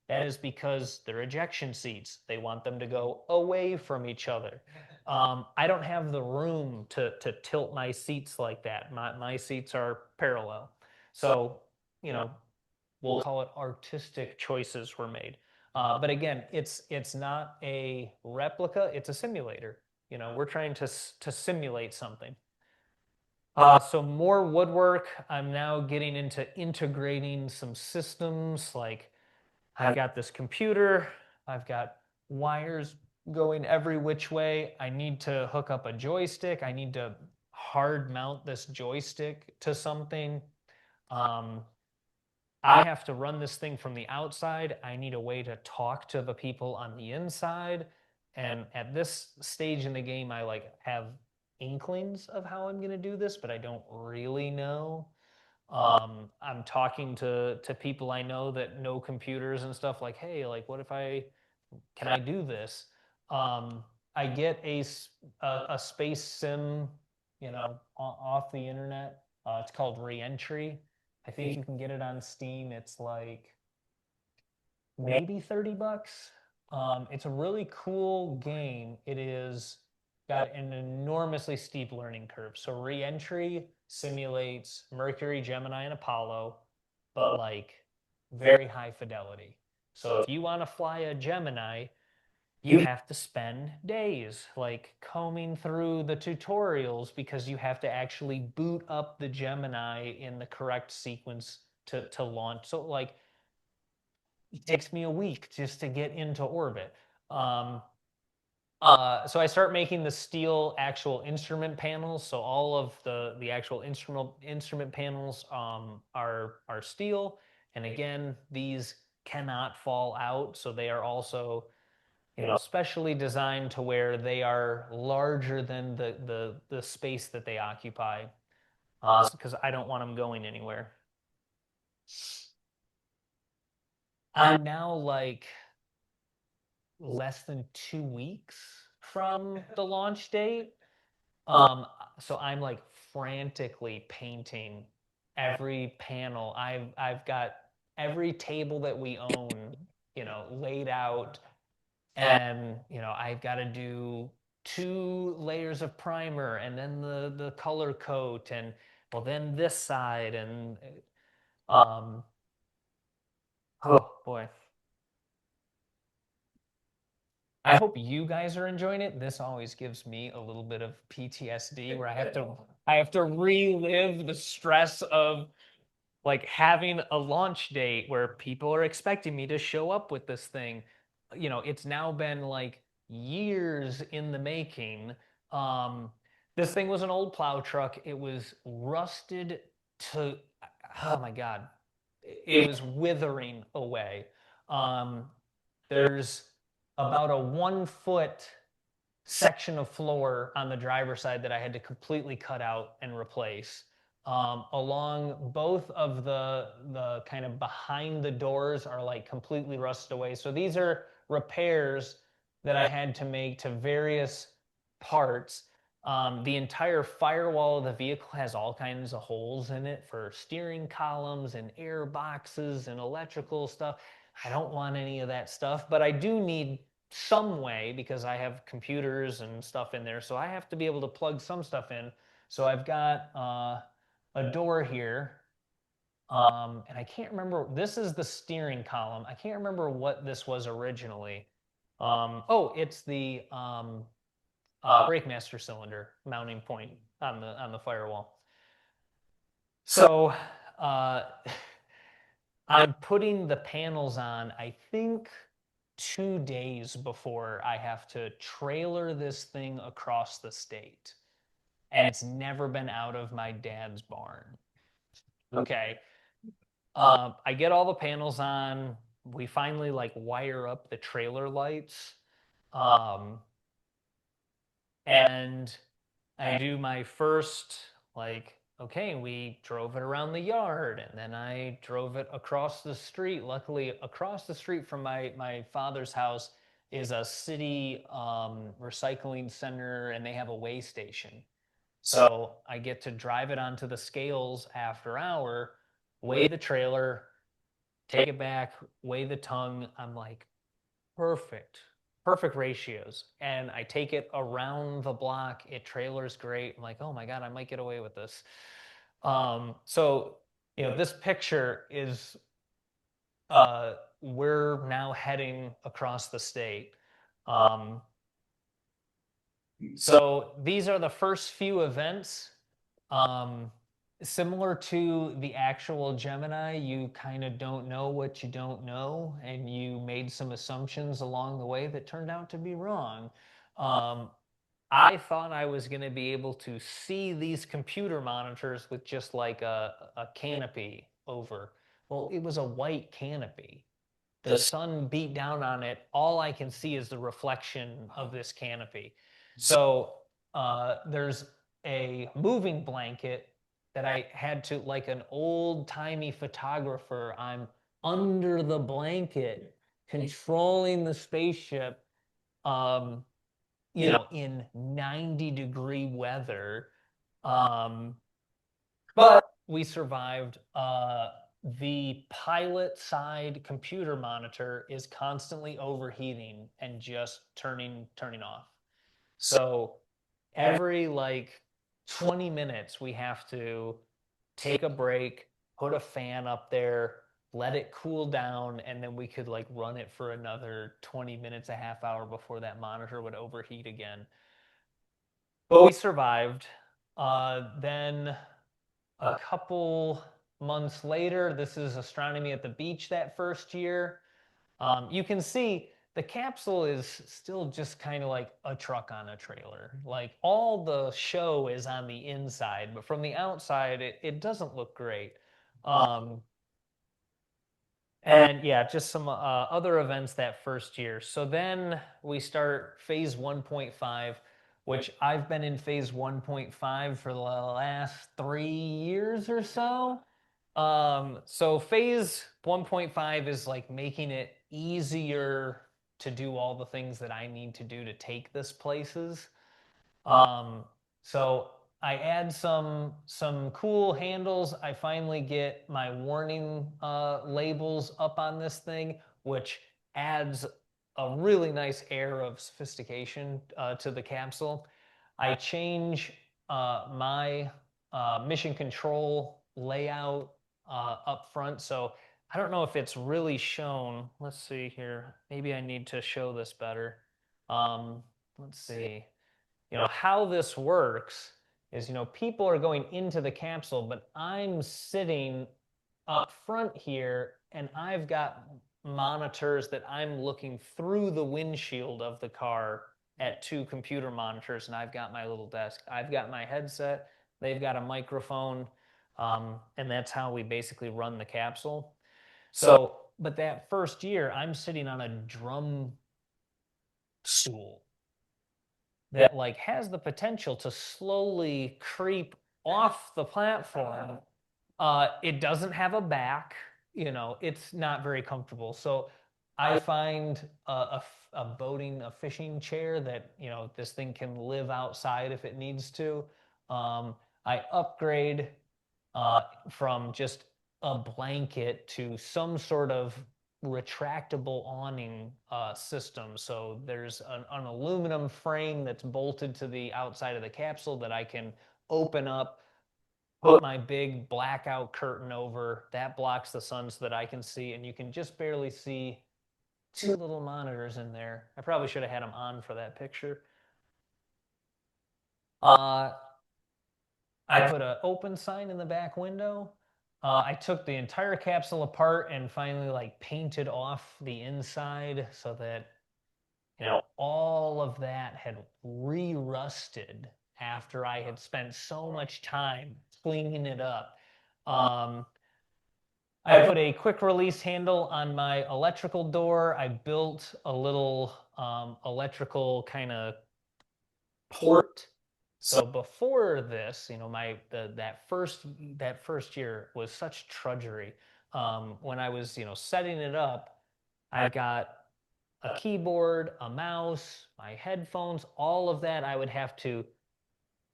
Speaker 4: That is because they're ejection seats. They want them to go away from each other. I don't have the room to tilt my seats like that. My seats are parallel. So, we'll call it artistic choices were made. But again, it's not a replica, it's a simulator. We're trying to simulate something. So more woodwork. I'm now getting into integrating some systems. Like I've got this computer, I've got wires going every which way. I need to hook up a joystick. I need to hard mount this joystick to something. I have to run this thing from the outside. I need a way to talk to the people on the inside. And at this stage in the game, I have inklings of how I'm going to do this, but I don't really know. I'm talking to people I know that know computers and stuff like, hey, like, can I do this? I get a space sim, off the internet. It's called Reentry. I think you can get it on Steam. It's like maybe $30. It's a really cool game. It is got an enormously steep learning curve. So Reentry simulates Mercury, Gemini, and Apollo, but like very high fidelity. So if you want to fly a Gemini, you have to spend days like combing through the tutorials because you have to actually boot up the Gemini in the correct sequence to launch. So like it takes me a week just to get into orbit. So I start making the steel actual instrument panels. So all of the actual instrument panels are steel. And again, these cannot fall out. So they are also, specially designed to where they are larger than the space that they occupy. Because I don't want them going anywhere. I'm now like less than 2 weeks from the launch date. So I'm like frantically painting every panel. I've got every table that we own, laid out, and I've got to do 2 layers of primer, and then the color coat, and well, then this side, and um, oh boy. I hope you guys are enjoying it. This always gives me a little bit of PTSD where I have to relive the stress of like having a launch date where people are expecting me to show up with this thing. It's now been like years in the making. Um, this thing was an old plow truck. It was rusted to, oh my God, it was withering away. Um, there's about a 1 foot section of floor on the driver's side that I had to completely cut out and replace. Along both of the kind of behind the doors are like completely rusted away. So these are repairs that I had to make to various parts. The entire firewall of the vehicle has all kinds of holes in it for steering columns and air boxes and electrical stuff. I don't want any of that stuff, but I do need some way because I have computers and stuff in there. So I have to be able to plug some stuff in. So I've got a door here. And I can't remember, this is the steering column. I can't remember what this was originally. Oh, it's the brake master cylinder mounting point on the firewall. So uh, I'm putting the panels on, I think 2 days before I have to trailer this thing across the state. And it's never been out of my dad's barn. Okay. I get all the panels on. We finally like wire up the trailer lights. And I do my first, like, okay, we drove it around the yard, and then I drove it across the street. Luckily, across the street from my father's house is a city recycling center, and they have a weigh station. So I get to drive it onto the scales after hour, weigh the trailer, take it back, weigh the tongue. I'm like, perfect ratios. And I take it around the block. It trailers great. I'm like, oh my God, I might get away with this. So, this picture is, we're now heading across the state. So these are the first few events. Similar to the actual Gemini, you kind of don't know what you don't know, and you made some assumptions along the way that turned out to be wrong. I thought I was going to be able to see these computer monitors with just like a canopy over. Well, it was a white canopy. The sun beat down on it. All I can see is the reflection of this canopy. So there's a moving blanket that I had to, like an old-timey photographer, I'm under the blanket controlling the spaceship, in 90-degree weather. But we survived. The pilot side computer monitor is constantly overheating and just turning off. So every like 20 minutes we have to take a break, put a fan up there, let it cool down, and then we could like run it for another 20 minutes, a half hour before that monitor would overheat again. But we survived. Then a couple months later, this is astronomy at the beach that first year. You can see the capsule is still just kind of like a truck on a trailer. Like all the show is on the inside, but from the outside, it doesn't look great. And yeah, just some other events that first year. So then we start phase 1.5, which I've been in phase 1.5 for the last 3 years or so. So phase 1.5 is like making it easier to do all the things that I need to do to take this places. So I add some cool handles. I finally get my warning labels up on this thing, which adds a really nice air of sophistication to the capsule. I change my mission control layout up front. So I don't know if it's really shown. Let's see here. Maybe I need to show this better. Let's see. How this works is, people are going into the capsule, but I'm sitting up front here and I've got monitors that I'm looking through the windshield of the car at 2 computer monitors, and I've got my little desk. I've got my headset, they've got a microphone, and that's how we basically run the capsule. So, but that first year, I'm sitting on a drum stool that like has the potential to slowly creep off the platform. It doesn't have a back, it's not very comfortable. So I find a boating, a fishing chair that, this thing can live outside if it needs to. I upgrade from just a blanket to some sort of retractable awning system. So there's an aluminum frame that's bolted to the outside of the capsule that I can open up, put my big blackout curtain over. That blocks the sun so that I can see, and you can just barely see 2 little monitors in there. I probably should have had them on for that picture. I put an open sign in the back window. I took the entire capsule apart and finally like painted off the inside so that all of that had re-rusted after I had spent so much time cleaning it up. I put a quick release handle on my electrical door. I built a little electrical kind of port. So before this, that first year was such drudgery. When I was, setting it up, I got a keyboard, a mouse, my headphones, all of that. I would have to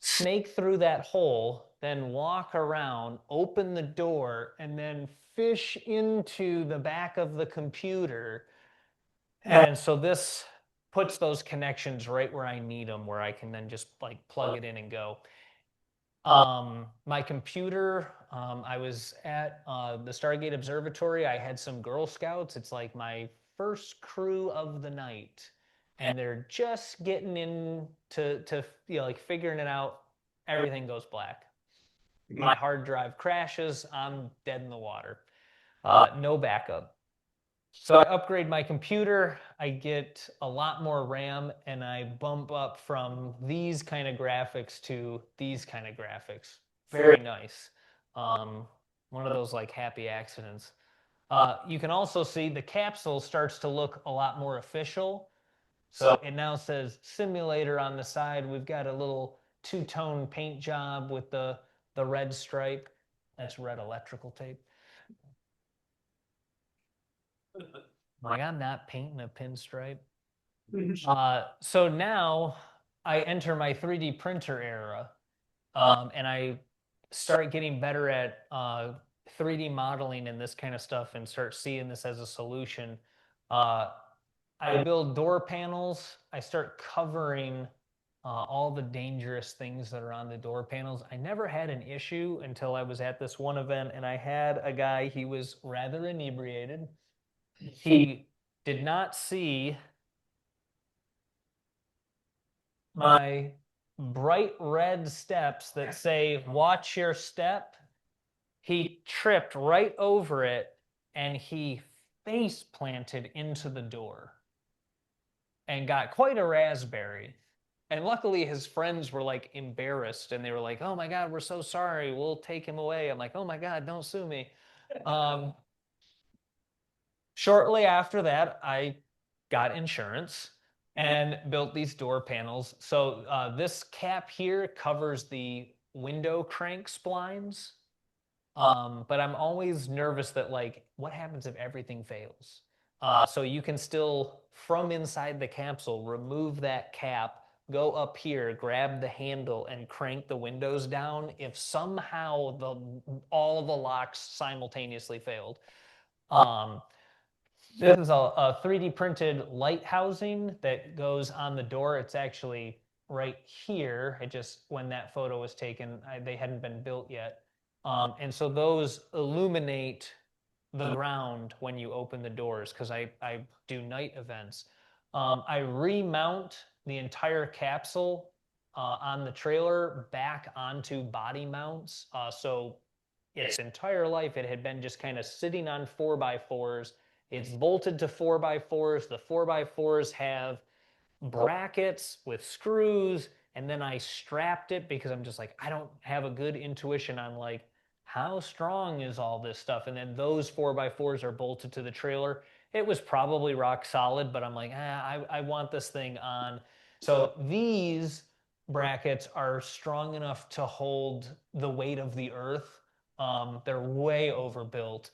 Speaker 4: snake through that hole, then walk around, open the door, and then fish into the back of the computer. And so this puts those connections right where I need them, where I can then just like plug it in and go. My computer, I was at the Stargate Observatory. I had some Girl Scouts. It's like my first crew of the night, and they're just getting in to like figuring it out. Everything goes black. My hard drive crashes. I'm dead in the water. No backup. So I upgrade my computer, I get a lot more RAM, and I bump up from these kind of graphics to these kind of graphics. Very nice. One of those like happy accidents. You can also see the capsule starts to look a lot more official. So it now says simulator on the side. We've got a little 2-tone paint job with the red stripe. That's red electrical tape. Like, I'm not painting a pinstripe. So now I enter my 3D printer era, and I start getting better at 3D modeling and this kind of stuff and start seeing this as a solution. I build door panels. I start covering all the dangerous things that are on the door panels. I never had an issue until I was at this one event, and I had a guy, he was rather inebriated. He did not see my bright red steps that say, watch your step. He tripped right over it and he face planted into the door. and got quite a raspberry. And luckily his friends were like embarrassed and they were like, oh my God, we're so sorry. We'll take him away. I'm like, oh my God, don't sue me. Shortly after that, I got insurance and built these door panels. So this cap here covers the window crank splines. But I'm always nervous that like, what happens if everything fails? So you can still, from inside the capsule, remove that cap, go up here, grab the handle, and crank the windows down if somehow all the locks simultaneously failed. This is a 3D printed light housing that goes on the door. It's actually right here. It just, when that photo was taken, they hadn't been built yet. And so those illuminate the ground when you open the doors because I do night events. I remount the entire capsule on the trailer back onto body mounts. So its entire life, it had been just kind of sitting on 4x4s. It's bolted to 4x4s. The 4x4s have brackets with screws, and then I strapped it because I'm just like, I don't have a good intuition on like how strong is all this stuff. And then those 4x4s are bolted to the trailer. It was probably rock solid, but I'm like, I want this thing on. So these brackets are strong enough to hold the weight of the earth. They're way overbuilt.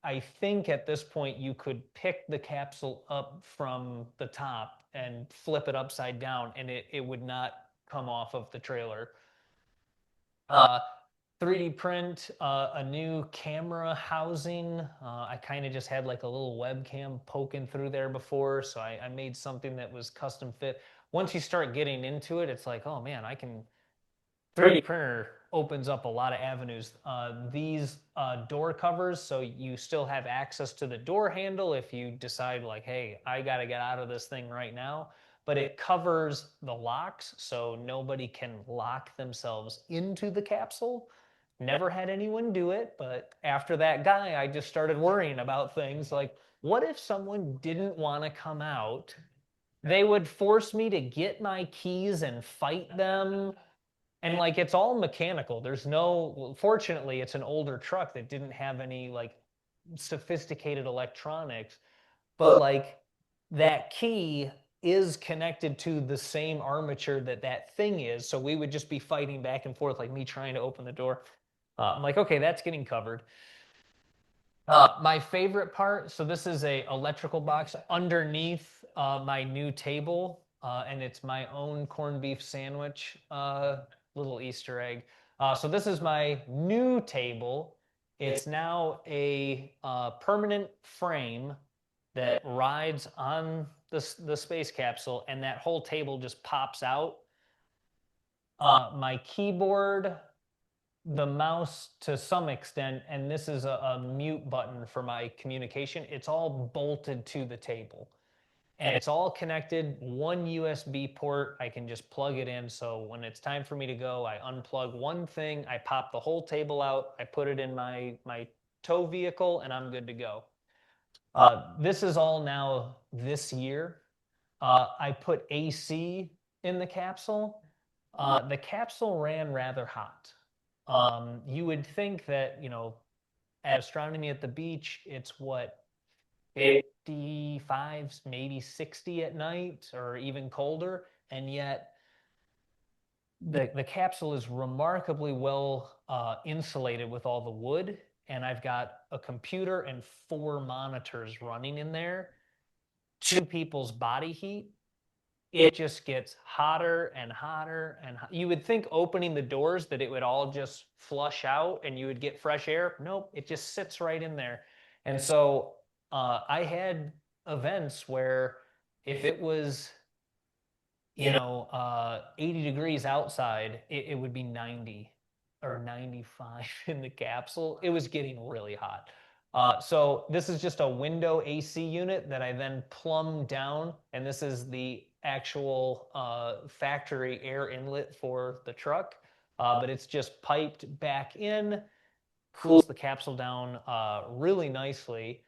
Speaker 4: I think at this point you could pick the capsule up from the top and flip it upside down and it would not come off of the trailer. 3D print a new camera housing. I kind of just had like a little webcam poking through there before, so I made something that was custom fit. Once you start getting into it, it's like, oh man, 3D printer opens up a lot of avenues. These door covers, so you still have access to the door handle if you decide like, hey, I got to get out of this thing right now. But it covers the locks, so nobody can lock themselves into the capsule. Never had anyone do it, but after that guy, I just started worrying about things like, what if someone didn't want to come out? They would force me to get my keys and fight them. And like it's all mechanical. There's no, fortunately, it's an older truck that didn't have any like sophisticated electronics, but like that key is connected to the same armature that thing is. So we would just be fighting back and forth, like me trying to open the door. I'm like, okay, that's getting covered. My favorite part, so this is a electrical box underneath my new table, and it's my own corned beef sandwich, little Easter egg. So this is my new table. It's now a permanent frame that rides on the space capsule, and that whole table just pops out. My keyboard, the mouse to some extent, and this is a mute button for my communication. It's all bolted to the table. And it's all connected, one USB port. I can just plug it in. So when it's time for me to go, I unplug one thing, I pop the whole table out, I put it in my tow vehicle, and I'm good to go. This is all now this year. I put AC in the capsule. The capsule ran rather hot. You would think that, at astronomy at the beach, it's what, 55, maybe 60 at night or even colder. And yet the capsule is remarkably well insulated with all the wood. And I've got a computer and 4 monitors running in there, 2 people's body heat. It just gets hotter and hotter and you would think opening the doors that it would all just flush out and you would get fresh air. Nope, it just sits right in there. And so I had events where if it was 80 degrees outside, it would be 90 or 95 in the capsule. It was getting really hot. So this is just a window AC unit that I then plumbed down, and this is the actual factory air inlet for the truck. But it's just piped back in, cools the capsule down really nicely.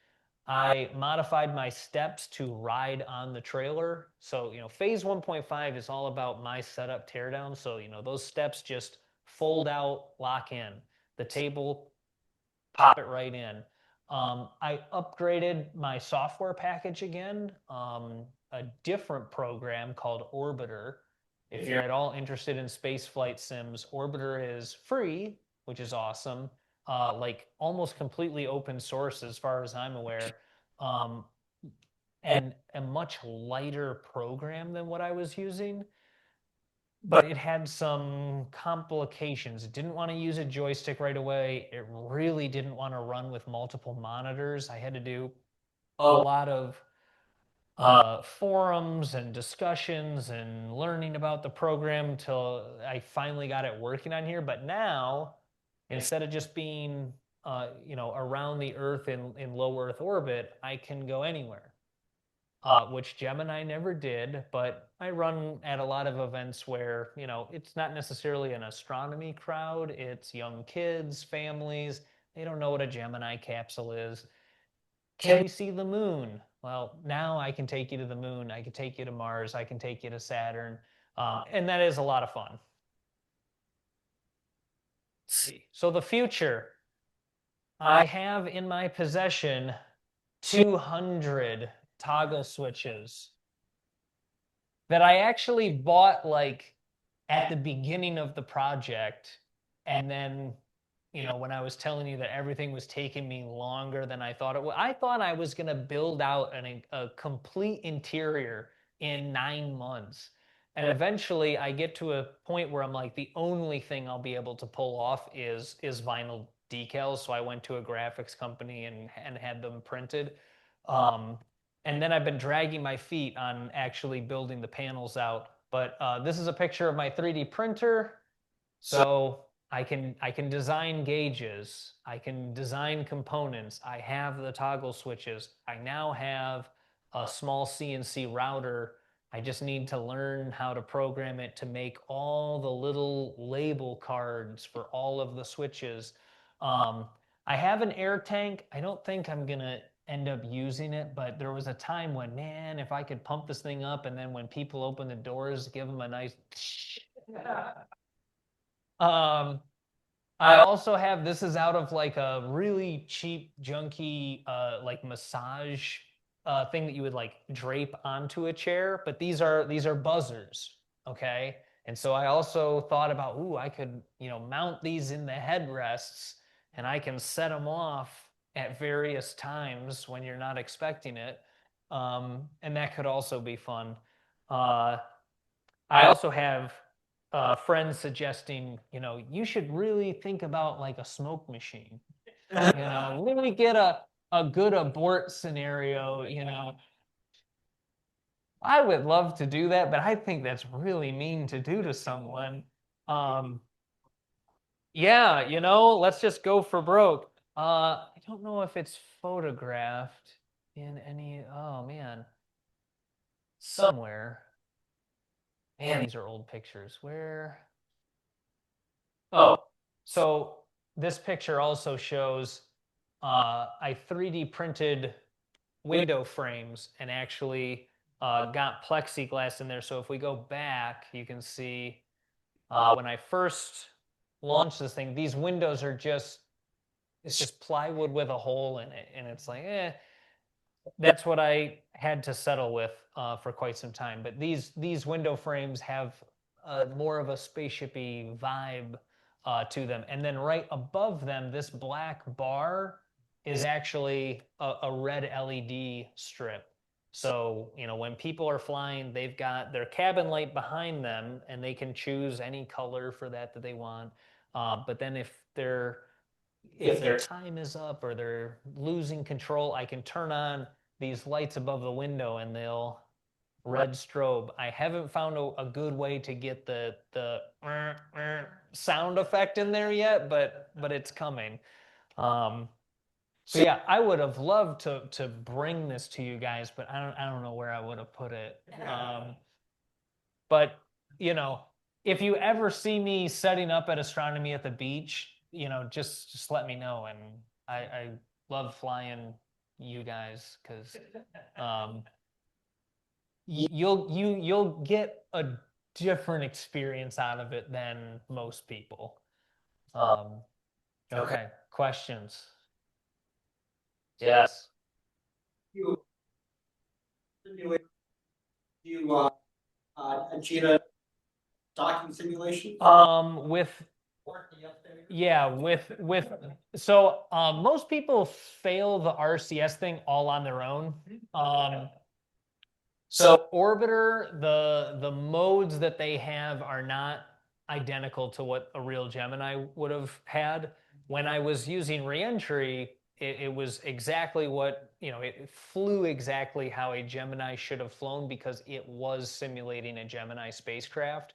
Speaker 4: I modified my steps to ride on the trailer. So, phase 1.5 is all about my setup teardown. So, those steps just fold out, lock in. The table, pop it right in. I upgraded my software package again, a different program called Orbiter. If you're at all interested in space flight sims, Orbiter is free, which is awesome. Like almost completely open source as far as I'm aware, um, and a much lighter program than what I was using. But it had some complications. It didn't want to use a joystick right away. It really didn't want to run with multiple monitors. I had to do a lot of forums and discussions and learning about the program till I finally got it working on here. But now, instead of just being around the Earth in low Earth orbit, I can go anywhere. Which Gemini never did, but I run at a lot of events where, it's not necessarily an astronomy crowd, it's young kids, families, they don't know what a Gemini capsule is. Can we see the moon? Well, now I can take you to the moon, I can take you to Mars, I can take you to Saturn, and that is a lot of fun. Let's see. So the future, I have in my possession 200 toggle switches that I actually bought like at the beginning of the project. And then, when I was telling you that everything was taking me longer than I thought it would, I thought I was going to build out a complete interior in 9 months. And eventually I get to a point where I'm like, the only thing I'll be able to pull off is vinyl decals. So I went to a graphics company and had them printed. And then I've been dragging my feet on actually building the panels out. But this is a picture of my 3D printer. So I can design gauges. I can design components. I have the toggle switches. I now have a small CNC router. I just need to learn how to program it to make all the little label cards for all of the switches. I have an air tank. I don't think I'm going to end up using it, but there was a time when, man, if I could pump this thing up and then when people open the doors, give them a nice I also have, this is out of like a really cheap, junky, like massage thing that you would like drape onto a chair, but these are buzzers, okay? And so I also thought about, ooh, I could, mount these in the headrests and I can set them off at various times when you're not expecting it. And that could also be fun. I also have friends suggesting, you should really think about like a smoke machine. Really get a good abort scenario. I would love to do that, but I think that's really mean to do to someone. Yeah, let's just go for broke. I don't know if it's photographed in any, oh man, somewhere. Man, these are old pictures. Where? Oh, so this picture also shows I 3D printed window frames and actually got plexiglass in there. So if we go back, you can see when I first launched this thing, these windows are it's just plywood with a hole in it. And it's like, that's what I had to settle with for quite some time. But these window frames have more of a spaceshipy vibe to them. And then right above them, this black bar is actually a red LED strip. So, when people are flying, they've got their cabin light behind them and they can choose any color for that they want. But then if their time is up or they're losing control, I can turn on these lights above the window and they'll red strobe. I haven't found a good way to get the sound effect in there yet, but it's coming. So yeah, I would have loved to bring this to you guys, but I don't know where I would have put it. But if you ever see me setting up at astronomy at the beach, just let me know. And I love flying you guys, because you'll get a different experience out of it than most people. Okay, questions? Yes.
Speaker 2: You simulate, you, Gina docking simulation?
Speaker 4: With yeah, so most people fail the RCS thing all on their own. So Orbiter, the modes that they have are not identical to what a real Gemini would have had. When I was using reentry, it was exactly what, it flew exactly how a Gemini should have flown because it was simulating a Gemini spacecraft.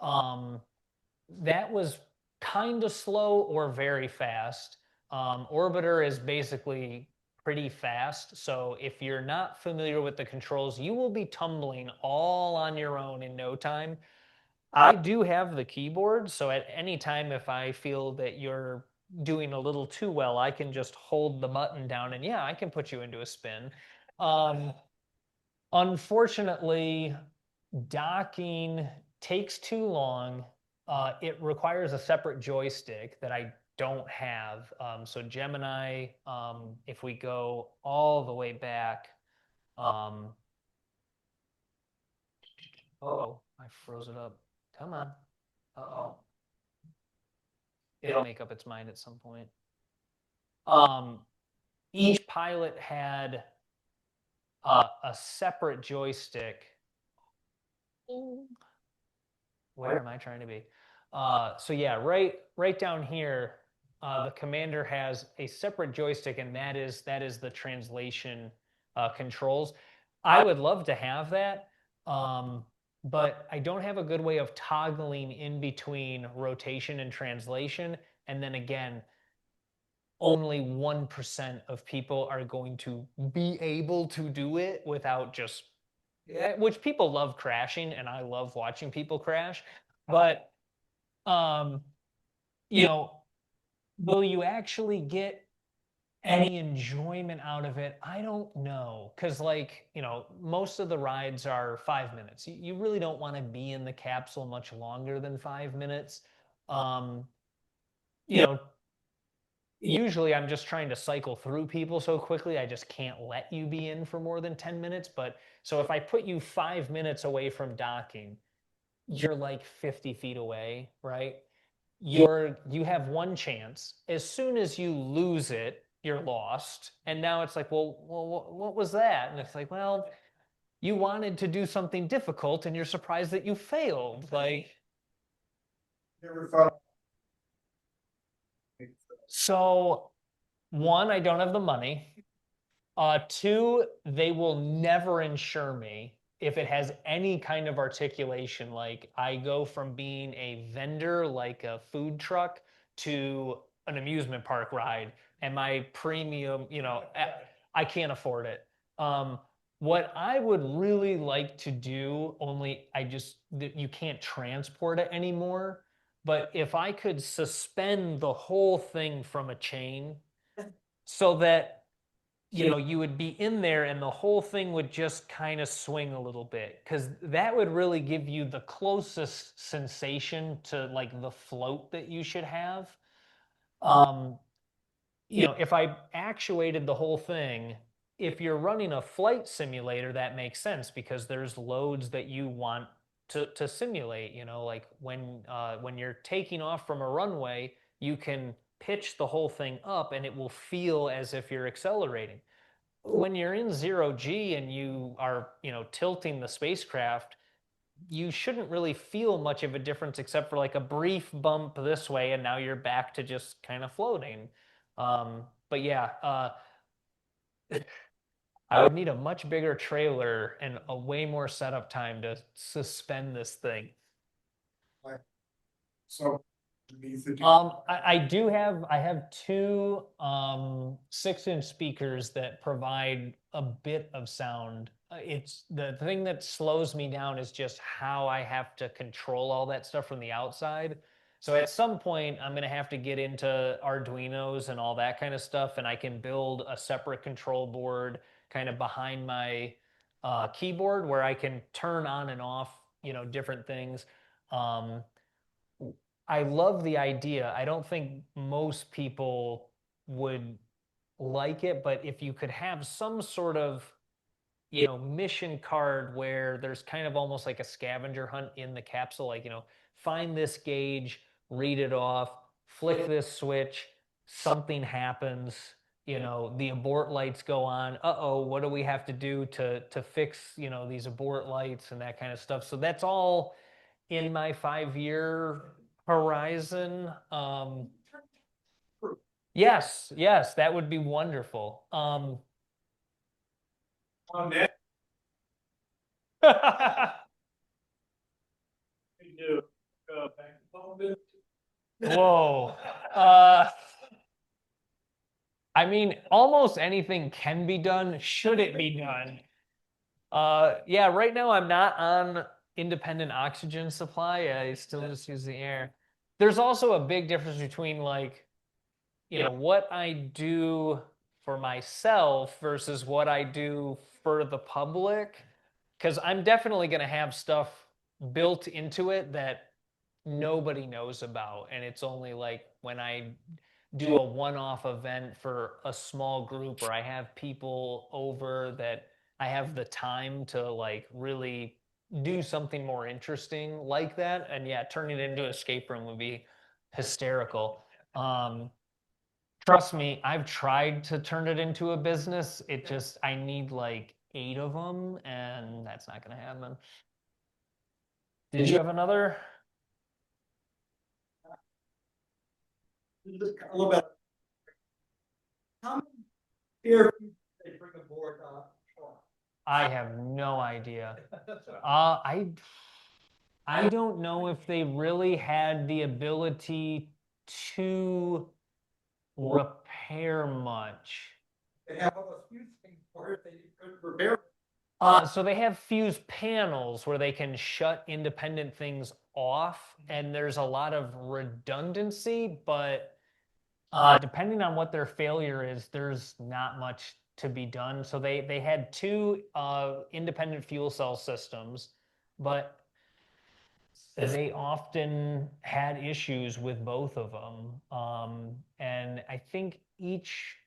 Speaker 4: That was kind of slow or very fast. Orbiter is basically pretty fast. So if you're not familiar with the controls, you will be tumbling all on your own in no time. I do have the keyboard, so at any time if I feel that you're doing a little too well, I can just hold the button down and yeah, I can put you into a spin. Unfortunately, docking takes too long. It requires a separate joystick that I don't have. So Gemini, if we go all the way back, oh, I froze it up. Come on. Uh-oh. It'll make up its mind at some point. Each pilot had a separate joystick. Where am I trying to be? So yeah, right down here, the commander has a separate joystick, and that is the translation controls. I would love to have that, but I don't have a good way of toggling in between rotation and translation. And then again, only 1% of people are going to be able to do it without just, which people love crashing, and I love watching people crash. But, you know, will you actually get any enjoyment out of it? I don't know. Because, like, most of the rides are 5 minutes. You really don't want to be in the capsule much longer than 5 minutes. You know, usually I'm just trying to cycle through people so quickly, I just can't let you be in for more than 10 minutes. But so if I put you 5 minutes away from docking, you're like 50 feet away, right? You have one chance. As soon as you lose it, you're lost. And now it's like, well, what was that? And it's like, well, you wanted to do something difficult and you're surprised that you failed. Like,
Speaker 3: Never thought.
Speaker 4: so one, I don't have the money. Two, they will never insure me if it has any kind of articulation. Like, I go from being a vendor, like a food truck, to an amusement park ride, and my premium, I can't afford it. What I would really like to do, only you can't transport it anymore, but if I could suspend the whole thing from a chain so that you would be in there and the whole thing would just kind of swing a little bit, because that would really give you the closest sensation to like the float that you should have. If I actuated the whole thing, if you're running a flight simulator, that makes sense because there's loads that you want to simulate. Like when you're taking off from a runway, you can pitch the whole thing up and it will feel as if you're accelerating. When you're in 0G and you are, tilting the spacecraft, you shouldn't really feel much of a difference except for like a brief bump this way, and now you're back to just kind of floating. But yeah, I would need a much bigger trailer and a way more setup time to suspend this thing.
Speaker 3: So
Speaker 4: I have two 6-inch speakers that provide a bit of sound. It's the thing that slows me down is just how I have to control all that stuff from the outside. So at some point, I'm going to have to get into Arduinos and all that kind of stuff, and I can build a separate control board kind of behind my keyboard where I can turn on and off, different things. Um, I love the idea. I don't think most people would like it, but if you could have some sort of mission card where there's kind of almost like a scavenger hunt in the capsule, like, find this gauge, read it off, flick this switch, something happens, the abort lights go on. Uh-oh, what do we have to do to fix, these abort lights and that kind of stuff. So that's all in my 5-year horizon. Yes, yes, that would be wonderful.
Speaker 1: On that, we do, back a little bit.
Speaker 4: Whoa. I mean, almost anything can be done, should it be done. Yeah, right now I'm not on independent oxygen supply. I still just use the air. There's also a big difference between like, what I do for myself versus what I do for the public. Because I'm definitely going to have stuff built into it that nobody knows about. And it's only like when I do a one-off event for a small group or I have people over that I have the time to like really do something more interesting like that. And yeah, turning it into an escape room would be hysterical. Trust me, I've tried to turn it into a business. I need like 8 of them, and that's not going to happen. Did you have another?
Speaker 2: A little bit. How many beer they bring aboard?
Speaker 4: I have no idea. I don't know if they really had the ability to repair much.
Speaker 2: They have all those few things for it. They couldn't repair.
Speaker 4: So they have fuse panels where they can shut independent things off, and there's a lot of redundancy, but depending on what their failure is, there's not much to be done. So they had 2 independent fuel cell systems, but they often had issues with both of them. And I think each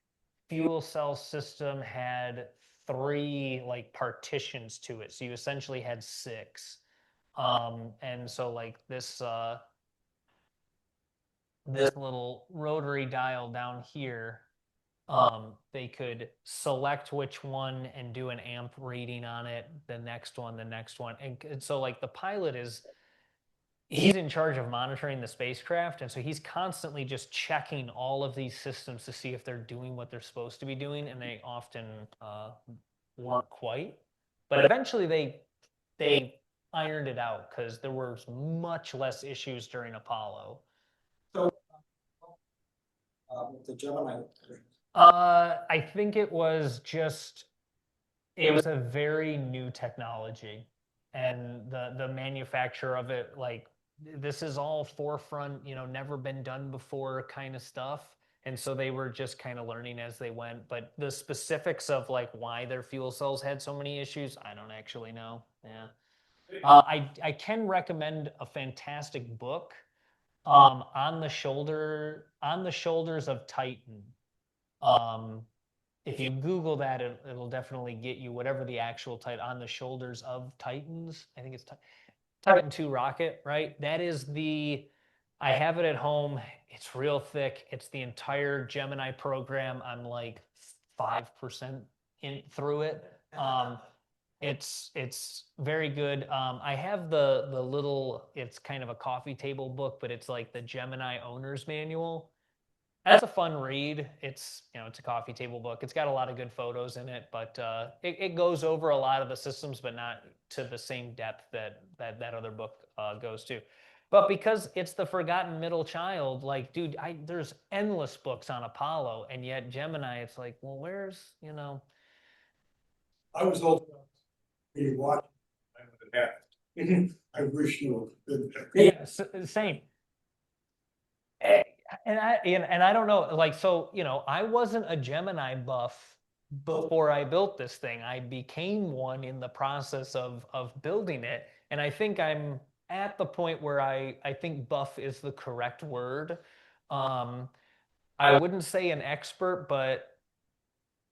Speaker 4: fuel cell system had 3 like partitions to it. So you essentially had 6. And so like this little rotary dial down here, they could select which one and do an amp reading on it, the next one. And so like the pilot he's in charge of monitoring the spacecraft, and so he's constantly just checking all of these systems to see if they're doing what they're supposed to be doing, and they often weren't quite. But eventually they ironed it out because there was much less issues during Apollo.
Speaker 2: So, the Gemini.
Speaker 4: I think it was a very new technology, and the manufacture of it, like, this is all forefront, never been done before kind of stuff. And so they were just kind of learning as they went. But the specifics of like why their fuel cells had so many issues, I don't actually know. Yeah. I can recommend a fantastic book, on the shoulders of Titan. If you Google that, it'll definitely get you whatever the actual title, On the Shoulders of Titans. I think it's Titan 2 rocket, right? I have it at home. It's real thick. It's the entire Gemini program. I'm like 5% through it. It's very good. I have the little, it's kind of a coffee table book, but it's like the Gemini owner's manual. That's a fun read. It's a coffee table book. It's got a lot of good photos in it, but it goes over a lot of the systems, but not to the same depth that other book goes to. But because it's the forgotten middle child, like, dude, there's endless books on Apollo, and yet Gemini, it's like, well, where's.
Speaker 6: I was old enough to watch. I wish you would have been there.
Speaker 4: Yeah, same. And I don't know, like, so, I wasn't a Gemini buff before I built this thing. I became one in the process of building it. And I think I'm at the point where I think buff is the correct word. I wouldn't say an expert, but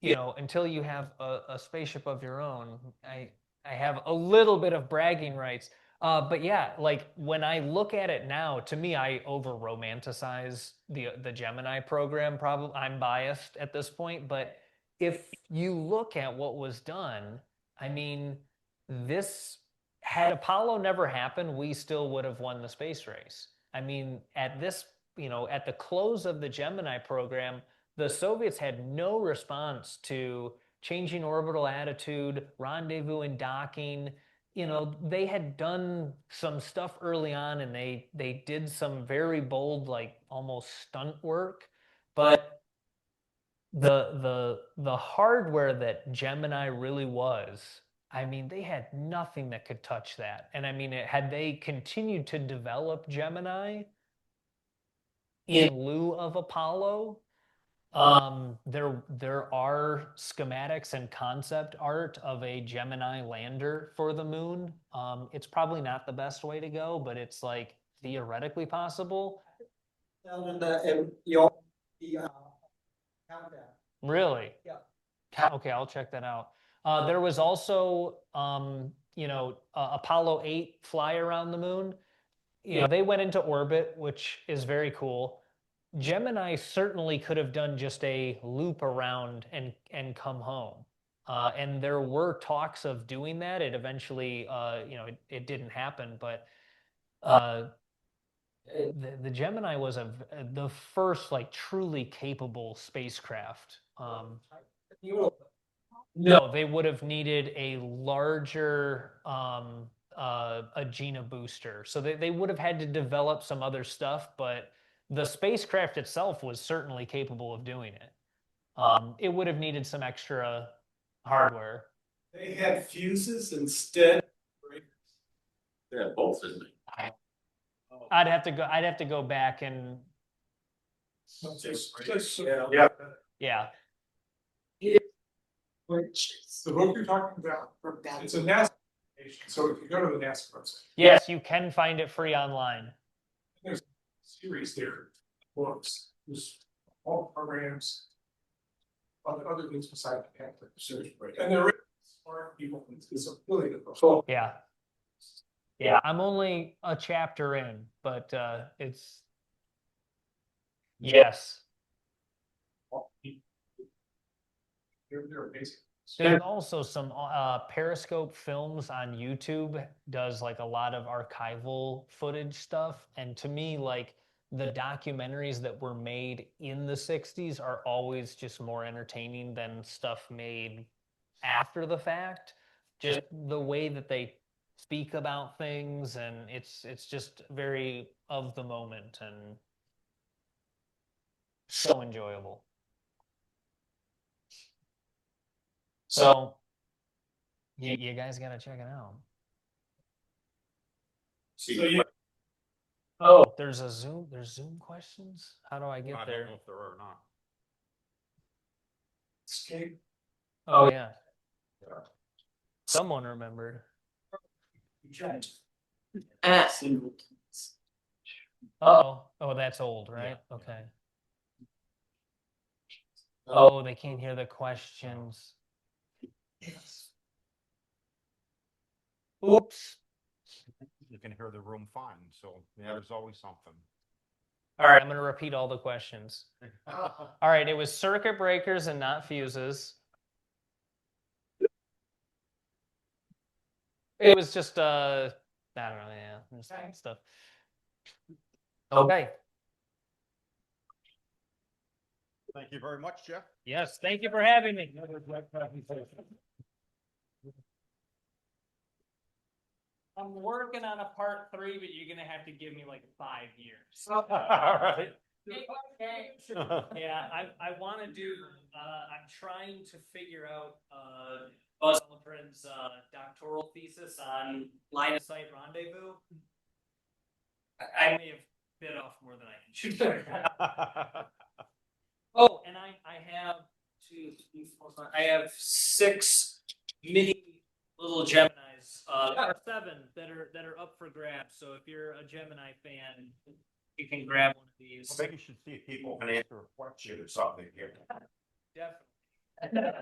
Speaker 4: until you have a spaceship of your own, I have a little bit of bragging rights. But yeah, like when I look at it now, to me, I over romanticize the Gemini program. Probably I'm biased at this point, but if you look at what was done, I mean, this had Apollo never happened, we still would have won the space race. I mean, at the close of the Gemini program, the Soviets had no response to changing orbital attitude, rendezvous and docking. They had done some stuff early on and they did some very bold, like almost stunt work. But the hardware that Gemini really was, I mean, they had nothing that could touch that. And I mean, had they continued to develop Gemini in lieu of Apollo, there are schematics and concept art of a Gemini lander for the moon. It's probably not the best way to go, but it's like theoretically possible.
Speaker 2: And the countdown.
Speaker 4: Really?
Speaker 2: Yeah.
Speaker 4: Okay, I'll check that out. There was also, Apollo 8 fly around the moon. They went into orbit, which is very cool. Gemini certainly could have done just a loop around and come home. And there were talks of doing that. It eventually, it didn't happen. But the Gemini was the first like truly capable spacecraft. No, they would have needed a larger Agena booster. So they would have had to develop some other stuff, but the spacecraft itself was certainly capable of doing it. It would have needed some extra hardware.
Speaker 1: They had fuses instead of breakers.
Speaker 7: They had both, didn't they?
Speaker 4: I'd have to go back and
Speaker 1: Yeah.
Speaker 4: yeah.
Speaker 1: The book you're talking about, it's a NASA application, so if you go to the NASA website,
Speaker 4: Yes, you can find it free online.
Speaker 1: there's a series there, books, there's all programs, other things besides the Catholic research, and they're written by smart people, it's a really good book. So,
Speaker 4: Yeah. Yeah, I'm only a chapter in, but it's yes.
Speaker 1: they're amazing.
Speaker 4: There's also some Periscope Films on YouTube does like a lot of archival footage stuff. And to me, like the documentaries that were made in the 60s are always just more entertaining than stuff made after the fact. Just the way that they speak about things, and it's just very of the moment and so enjoyable. So you guys gotta check it out.
Speaker 1: So you,
Speaker 4: Oh, there's Zoom questions? How do I get
Speaker 3: I
Speaker 4: there?
Speaker 3: don't know if there are or not.
Speaker 1: escape,
Speaker 4: Oh yeah. Someone remembered.
Speaker 5: Singletons.
Speaker 4: Oh, that's old, right? Okay. Oh, they can't hear the questions.
Speaker 5: Yes.
Speaker 4: Oops.
Speaker 3: You can hear the room fine, so yeah, there's always something.
Speaker 4: All right, I'm going to repeat all the questions. All right, it was circuit breakers and not fuses. It was just, I don't know, yeah, just stuff. Okay.
Speaker 3: Thank you very much, Jeff.
Speaker 4: Yes, thank you for having me. I'm working on a part 3, but you're gonna have to give me like 5 years.
Speaker 3: All right.
Speaker 4: Yeah, I want to do. I'm trying to figure out Buzz Aldrin's doctoral thesis on line of sight rendezvous. I may have bit off more than I can chew. Oh, and I have I have 6 mini little Geminis, or 7 that are up for grabs. So if you're a Gemini fan, you can grab one of these.
Speaker 3: Maybe you should see if people can answer a question or something here.
Speaker 4: Definitely.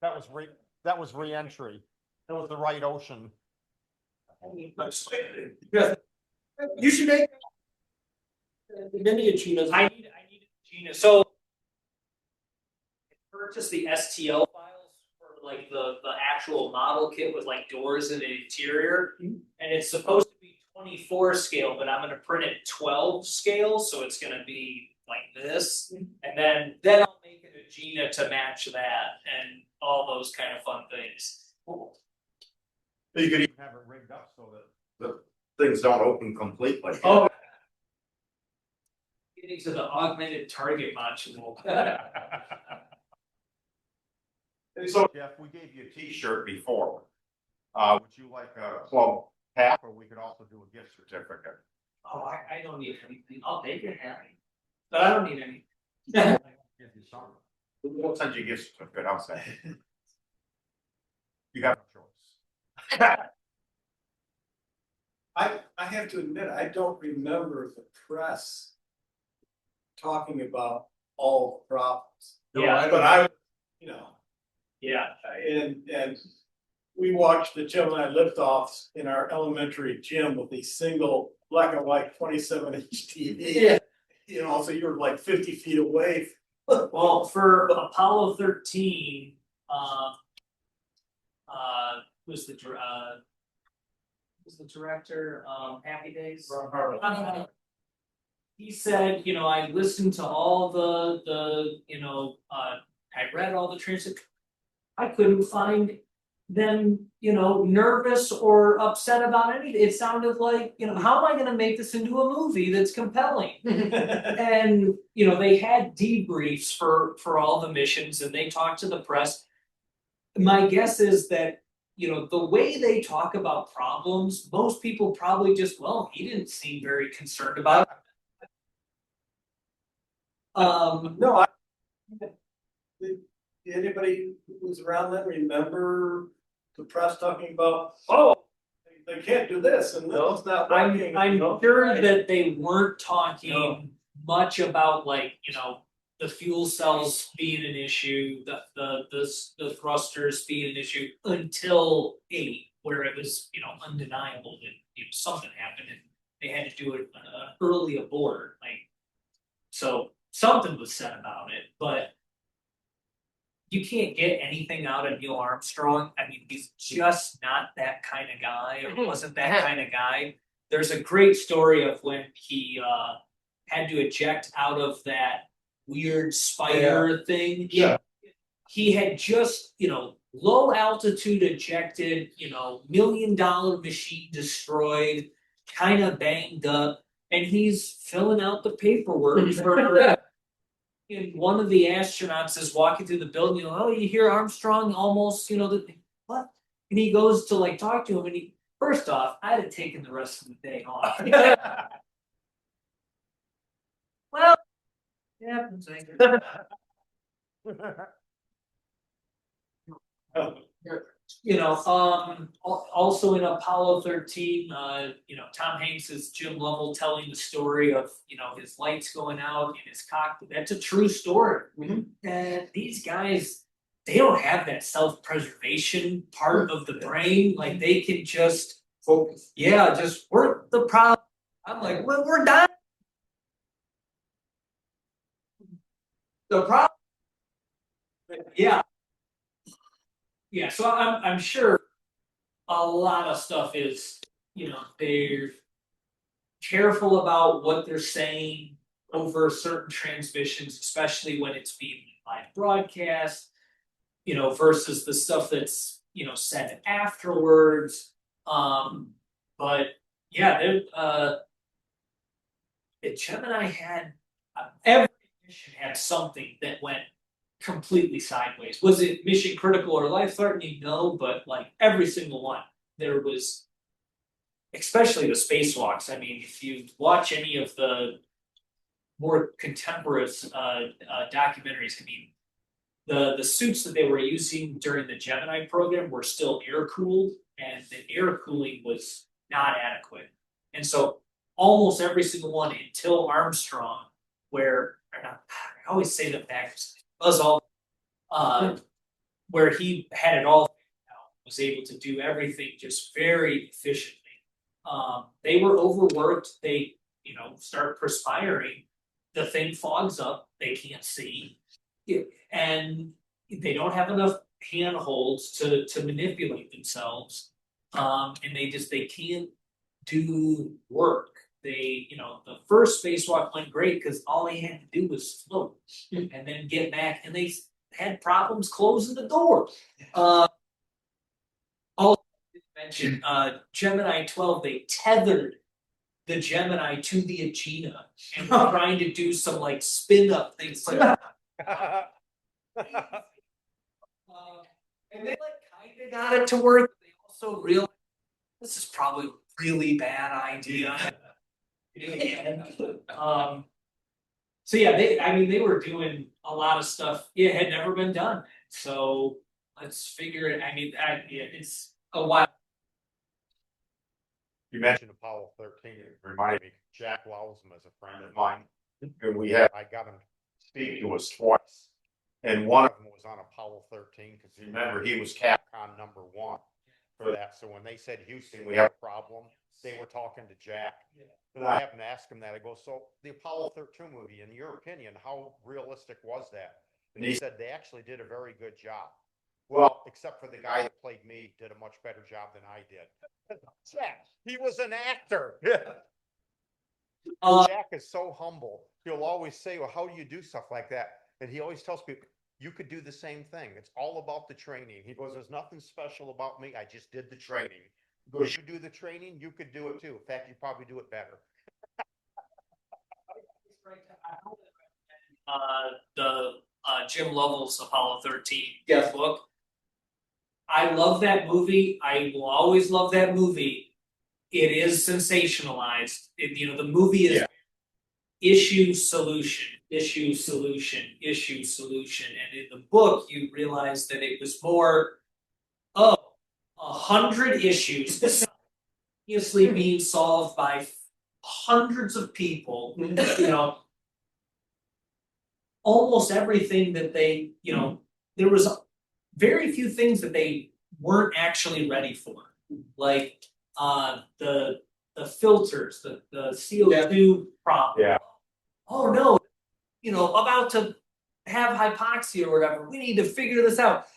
Speaker 3: That was re-entry. That was the right ocean.
Speaker 2: You should make. The miniatures.
Speaker 4: I need Gina. So purchase the STL files for like the actual model kit with like doors and an interior, and it's supposed to be 24 scale, but I'm gonna print it 12 scale, so it's gonna be like this, and then I'll make it a Gina to match that and all those kind of fun things.
Speaker 3: You could even have it rigged up so that the things don't open completely.
Speaker 4: Oh. Getting to the augmented target module.
Speaker 3: So Jeff, we gave you a T-shirt before. Would you like a club hat, or we could also do a gift certificate?
Speaker 4: Oh, I don't need anything. I'll take it, happy. But I don't need any.
Speaker 3: Give you some. We'll send you a gift certificate, I'll say. You got no choice.
Speaker 6: I have to admit, I don't remember the press talking about all the problems.
Speaker 4: Yeah.
Speaker 6: But I, you know,
Speaker 4: Yeah.
Speaker 6: and we watched the Gemini liftoffs in our elementary gym with the single black and white 27-inch TV.
Speaker 4: Yeah.
Speaker 6: You know, so you were like 50 feet away.
Speaker 4: Well, for Apollo 13, who's the director? Happy Days. He said, you know, I listened to all the I read all the transcripts. I couldn't find them, you know, nervous or upset about anything. It sounded like, you know, how am I going to make this into a movie that's compelling? And, you know, they had debriefs for all the missions, and they talked to the press. My guess is that, you know, the way they talk about problems, most people probably just, well, he didn't seem very concerned about it.
Speaker 6: No, did anybody who was around then remember the press talking about, oh, they can't do this and it's not working?
Speaker 4: I'm sure that they weren't talking much about, like, you know, the fuel cells being an issue, the thrusters being an issue until 8, where it was, you know, undeniable that, you know, something happened and they had to do it early abort, like, so something was said about it, but you can't get anything out of Neil Armstrong. I mean, he's just not that kind of guy, or wasn't that kind of guy. There's a great story of when he had to eject out of that weird spider thing.
Speaker 6: Yeah.
Speaker 4: He had just, you know, low altitude ejected, you know, $1 million machine destroyed, kind of banged up, and he's filling out the paperwork for. And one of the astronauts is walking through the building, you know, oh, you hear Armstrong almost, you know, what? And he goes to like talk to him, and he, first off, I'd have taken the rest of the day off. Well, yeah, you know, also in Apollo 13, you know, Tom Hanks is Jim Lovell telling the story of, you know, his lights going out in his cockpit. That's a true story. And these guys, they don't have that self-preservation part of the brain. Like, they can just
Speaker 6: Focus.
Speaker 4: yeah, just work the problem. I'm like, well, we're done. The problem. Yeah. Yeah, so I'm sure a lot of stuff is, you know, they're careful about what they're saying over certain transmissions, especially when it's being live broadcast, you know, versus the stuff that's, you know, said afterwards. But yeah, Gemini had every mission had something that went completely sideways. Was it mission critical or life threatening? No, but like every single one, there was
Speaker 8: especially the spacewalks. I mean, if you watch any of the more contemporary documentaries, I mean, the suits that they were using during the Gemini program were still air cooled, and the air cooling was not adequate. And so almost every single one until Armstrong, where I always say the fact Buzz Aldrin, where he had it all figured out, was able to do everything just very efficiently. They were overworked. They, start perspiring. The thing fogs up. They can't see, and they don't have enough handholds to manipulate themselves. And they can't do work. They, the first spacewalk went great because all they had to do was float and then get back, and they had problems closing the door. Also mention Gemini 12, they tethered the Gemini to the Agena and were trying to do some like spin up things like and they like kind of got it to work. They also realized this is probably a really bad idea. So yeah, they were doing a lot of stuff. It had never been done. So let's figure it. It's a while.
Speaker 3: You mentioned Apollo 13, it reminded me, Jack Lowsman is a friend of mine. And I got him to speak to us twice. And one of them was on Apollo 13, because remember, he was Capcom #1 for that. So when they said, Houston, we have a problem, they were talking to Jack. And I happened to ask him that. I go, so the Apollo 13 movie, in your opinion, how realistic was that? And he said they actually did a very good job. Well, except for the guy that played me, did a much better job than I did. Jack, he was an actor. Jack is so humble. He'll always say, well, how do you do stuff like that? And he always tells people, you could do the same thing. It's all about the training. He goes, there's nothing special about me. I just did the training. He goes, you do the training, you could do it too. In fact, you probably do it better.
Speaker 8: The Jim Lovell's Apollo 13
Speaker 2: Yes.
Speaker 8: book. I love that movie. I will always love that movie. It is sensationalized. The movie is issue, solution, issue, solution, issue, solution. And in the book, you realize that it was more of 100 issues obviously being solved by hundreds of people. Almost everything that they, there was very few things that they weren't actually ready for, like the filters, the CO2 problem.
Speaker 3: Yeah.
Speaker 8: Oh no, about to have hypoxia or whatever. We need to figure this out.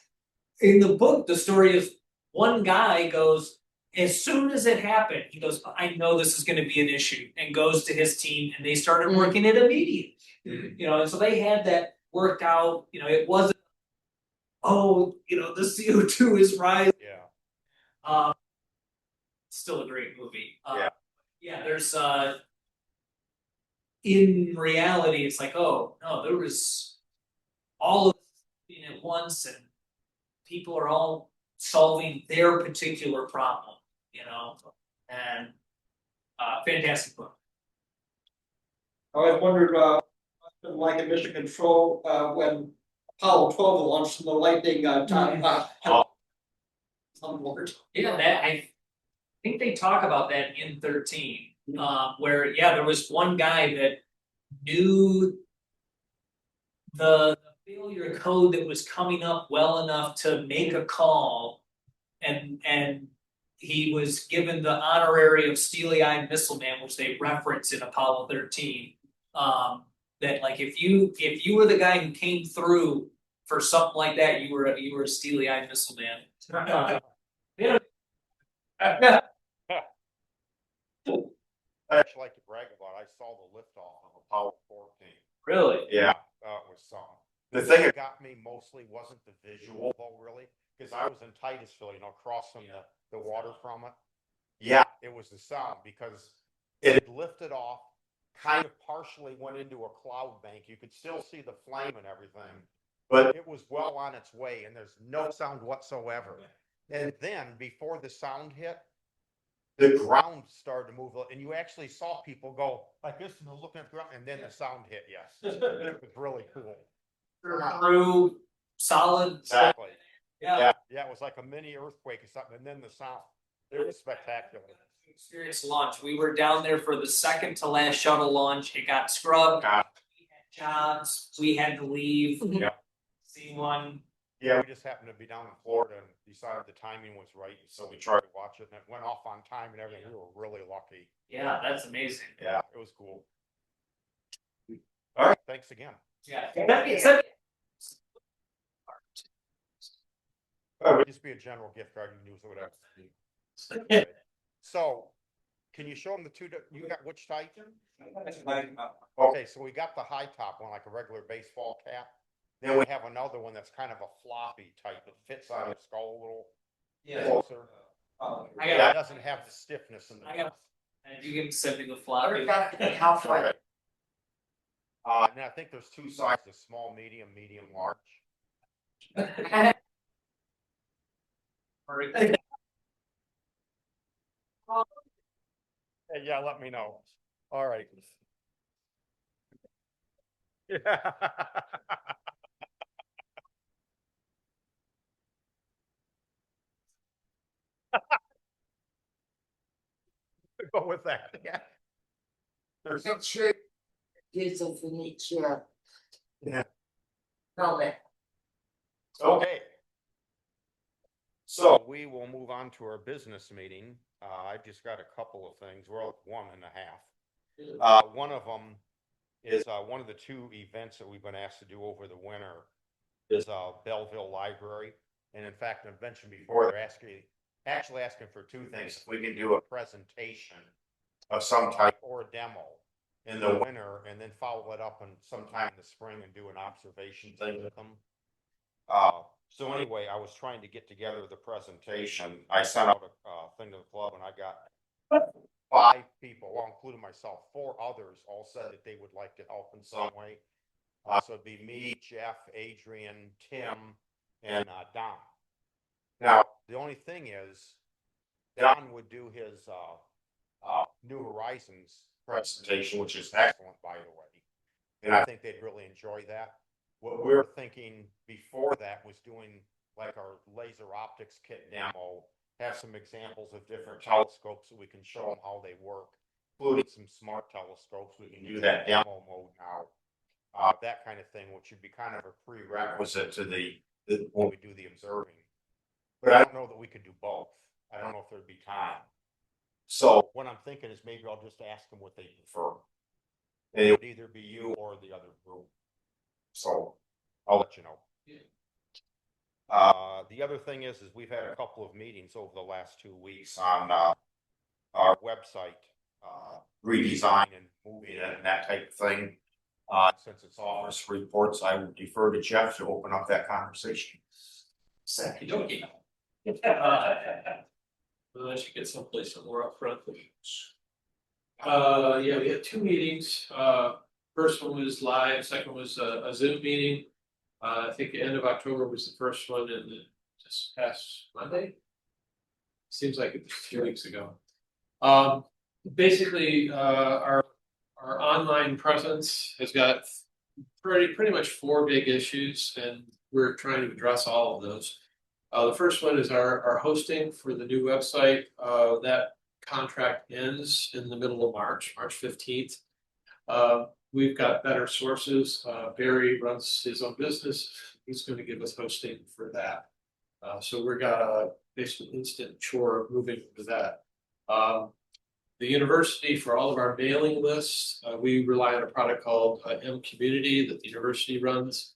Speaker 8: In the book, the story is one guy goes, as soon as it happened, he goes, I know this is going to be an issue, and goes to his team, and they started working it immediately. And so they had that worked out. It wasn't, the CO2 is rising.
Speaker 3: Yeah.
Speaker 8: Still a great movie. There's in reality, it's like, oh no, there was all of this at once, and people are all solving their particular problem, and fantastic book.
Speaker 2: I always wondered, like in Mission Control, when Apollo 12 launched and the lightning time.
Speaker 8: Yeah, that I think they talk about that in 13, where there was one guy that knew the failure code that was coming up well enough to make a call, and he was given the honorary of Steely-Eyed Missile Man, which they reference in Apollo 13. That like if you were the guy who came through for something like that, you were a Steely-Eyed Missile Man.
Speaker 3: I actually like to brag about, I saw the liftoff of Apollo 14.
Speaker 8: Really?
Speaker 3: Yeah, it was something. The thing that got me mostly wasn't the visual, though, really, because I was in Titusville, crossing the water from it. Yeah, it was the sound, because it had lifted off, kind of partially went into a cloud bank. You could still see the flame and everything, but it was well on its way, and there's no sound whatsoever. And then, before the sound hit, the ground started to move, and you actually saw people go like this, and they're looking at the ground, and then the sound hit, yes. It was really cool.
Speaker 8: Through solid.
Speaker 3: Exactly.
Speaker 8: Yeah.
Speaker 3: Yeah, it was like a mini earthquake or something, and then the sound, it was spectacular.
Speaker 8: Experience launch. We were down there for the second to last shuttle launch. It got scrubbed.
Speaker 3: God.
Speaker 8: We had jobs. We had to leave.
Speaker 3: Yeah.
Speaker 8: See one.
Speaker 3: Yeah, we just happened to be down in Florida and decided the timing was right, so we tried to watch it, and it went off on time and everything. We were really lucky.
Speaker 8: Yeah, that's amazing.
Speaker 3: Yeah, it was cool. All right, thanks again.
Speaker 8: Yeah.
Speaker 3: It would just be a general gift card, you can use it, whatever. So, can you show them the two, you got which type? Okay, so we got the high top one, like a regular baseball cap. Then we have another one that's kind of a floppy type, that fits on your skull a little closer. Yeah, it doesn't have the stiffness in the.
Speaker 8: And you can send me the floppy.
Speaker 3: Okay. And I think there's two sizes, small, medium, medium, large. Hey, yeah, let me know. All right. Yeah. Go with that. Yeah. There's
Speaker 5: Make sure use of furniture.
Speaker 3: Yeah.
Speaker 5: Helmet.
Speaker 3: Okay. So we will move on to our business meeting. I've just got a couple of things. We're at 1.5. One of them is one of the two events that we've been asked to do over the winter is Belleville Library. And in fact, I mentioned before, they're actually asking for two things. If we can do a presentation of some type or a demo in the winter, and then follow it up in sometime in the spring and do an observation thing with them. So anyway, I was trying to get together the presentation. I sent out a thing to the club, and I got 5 people, well, including myself, 4 others all said that they would like to help in some way. So it'd be me, Jeff, Adrian, Tim, and Don. Now, the only thing is, Don would do his New Horizons presentation, which is excellent, by the way. And I think they'd really enjoy that. What we were thinking before that was doing like our laser optics kit demo, have some examples of different telescopes so we can show them how they work, including some smart telescopes. We can do that demo mode now. That kind of thing, which would be kind of a prerequisite to when we do the observing. But I don't know that we could do both. I don't know if there'd be time. So what I'm thinking is maybe I'll just ask them what they prefer. And it would either be you or the other group. So I'll let you know. The other thing is we've had a couple of meetings over the last 2 weeks on our website redesign and moving it and that type of thing. Since it's office reports, I would defer to Jeff to open up that conversation.
Speaker 8: Second. Okay.
Speaker 9: I should get someplace somewhere up front. Yeah, we had 2 meetings. First one was live, second was a Zoom meeting. I think the end of October was the first one, and just past Monday. Seems like it was 2 weeks ago. Basically, our online presence has got pretty much 4 big issues, and we're trying to address all of those. The first one is our hosting for the new website. That contract ends in the middle of March 15th. We've got better sources. Barry runs his own business. He's going to give us hosting for that. So we've got a basically instant chore of moving to that. The university, for all of our mailing lists, we rely on a product called M Community that the university runs.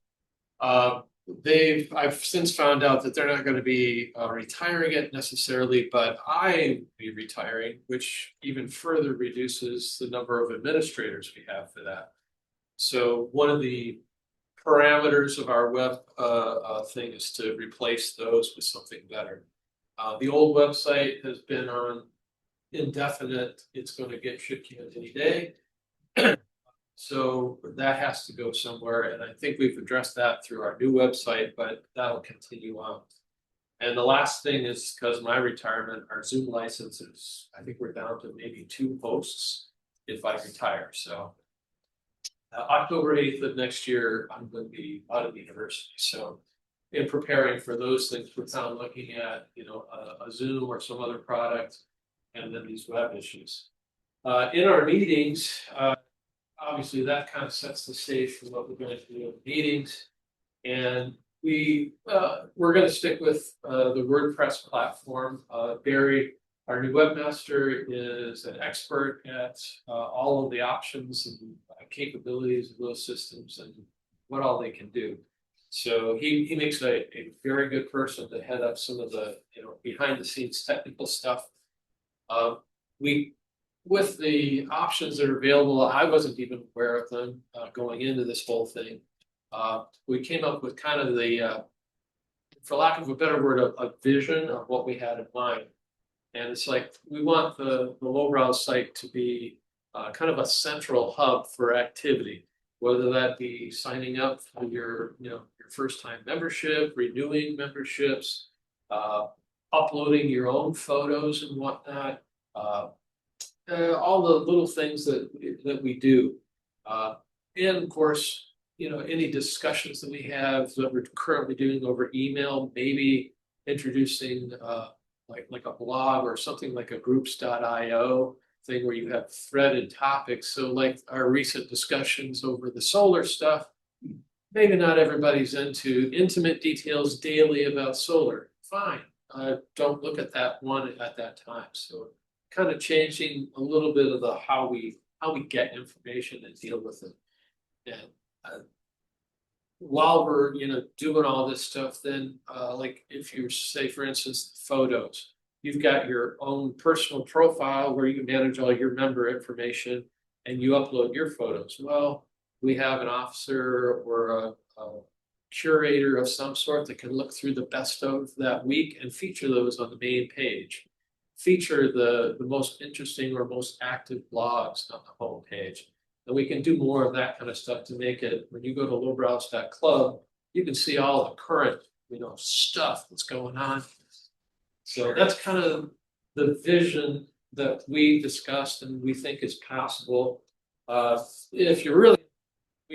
Speaker 9: I've since found out that they're not going to be retiring it necessarily, but I will be retiring, which even further reduces the number of administrators we have for that. So one of the parameters of our web thing is to replace those with something better. The old website has been on indefinite. It's going to get shipped to any day. So that has to go somewhere, and I think we've addressed that through our new website, but that'll continue on. And the last thing is because of my retirement, our Zoom licenses, I think we're down to maybe 2 hosts if I retire. So October 8th of next year, I'm going to be out of the university. So in preparing for those things, we're kind of looking at, a Zoom or some other product, and then these web issues. In our meetings, obviously that kind of sets the stage for what we're going to do in meetings. And we're going to stick with the WordPress platform. Barry, our new webmaster, is an expert at all of the options and capabilities of those systems and what all they can do. So he makes a very good person to head up some of the behind the scenes technical stuff. With the options that are available, I wasn't even aware of them going into this whole thing. We came up with kind of the, for lack of a better word, a vision of what we had in mind. And it's like, we want the Lowbrow site to be kind of a central hub for activity, whether that be signing up for your first time membership, renewing memberships, uploading your own photos and whatnot, all the little things that we do. And of course, any discussions that we have that we're currently doing over email, maybe introducing like a blog or something like a groups.io thing where you have threaded topics. So like our recent discussions over the solar stuff, maybe not everybody's into intimate details daily about solar. Fine. Don't look at that one at that time. So kind of changing a little bit of the how we get information and deal with it. And while we're doing all this stuff, then like if you say, for instance, photos, you've got your own personal profile where you manage all your member information and you upload your photos. Well, we have an officer or a curator of some sort that can look through the best of that week and feature those on the main page. Feature the most interesting or most active blogs on the home page. And we can do more of that kind of stuff to make it, when you go to lowbrows.club, you can see all the current, stuff that's going on. So that's kind of the vision that we discussed and we think is possible. We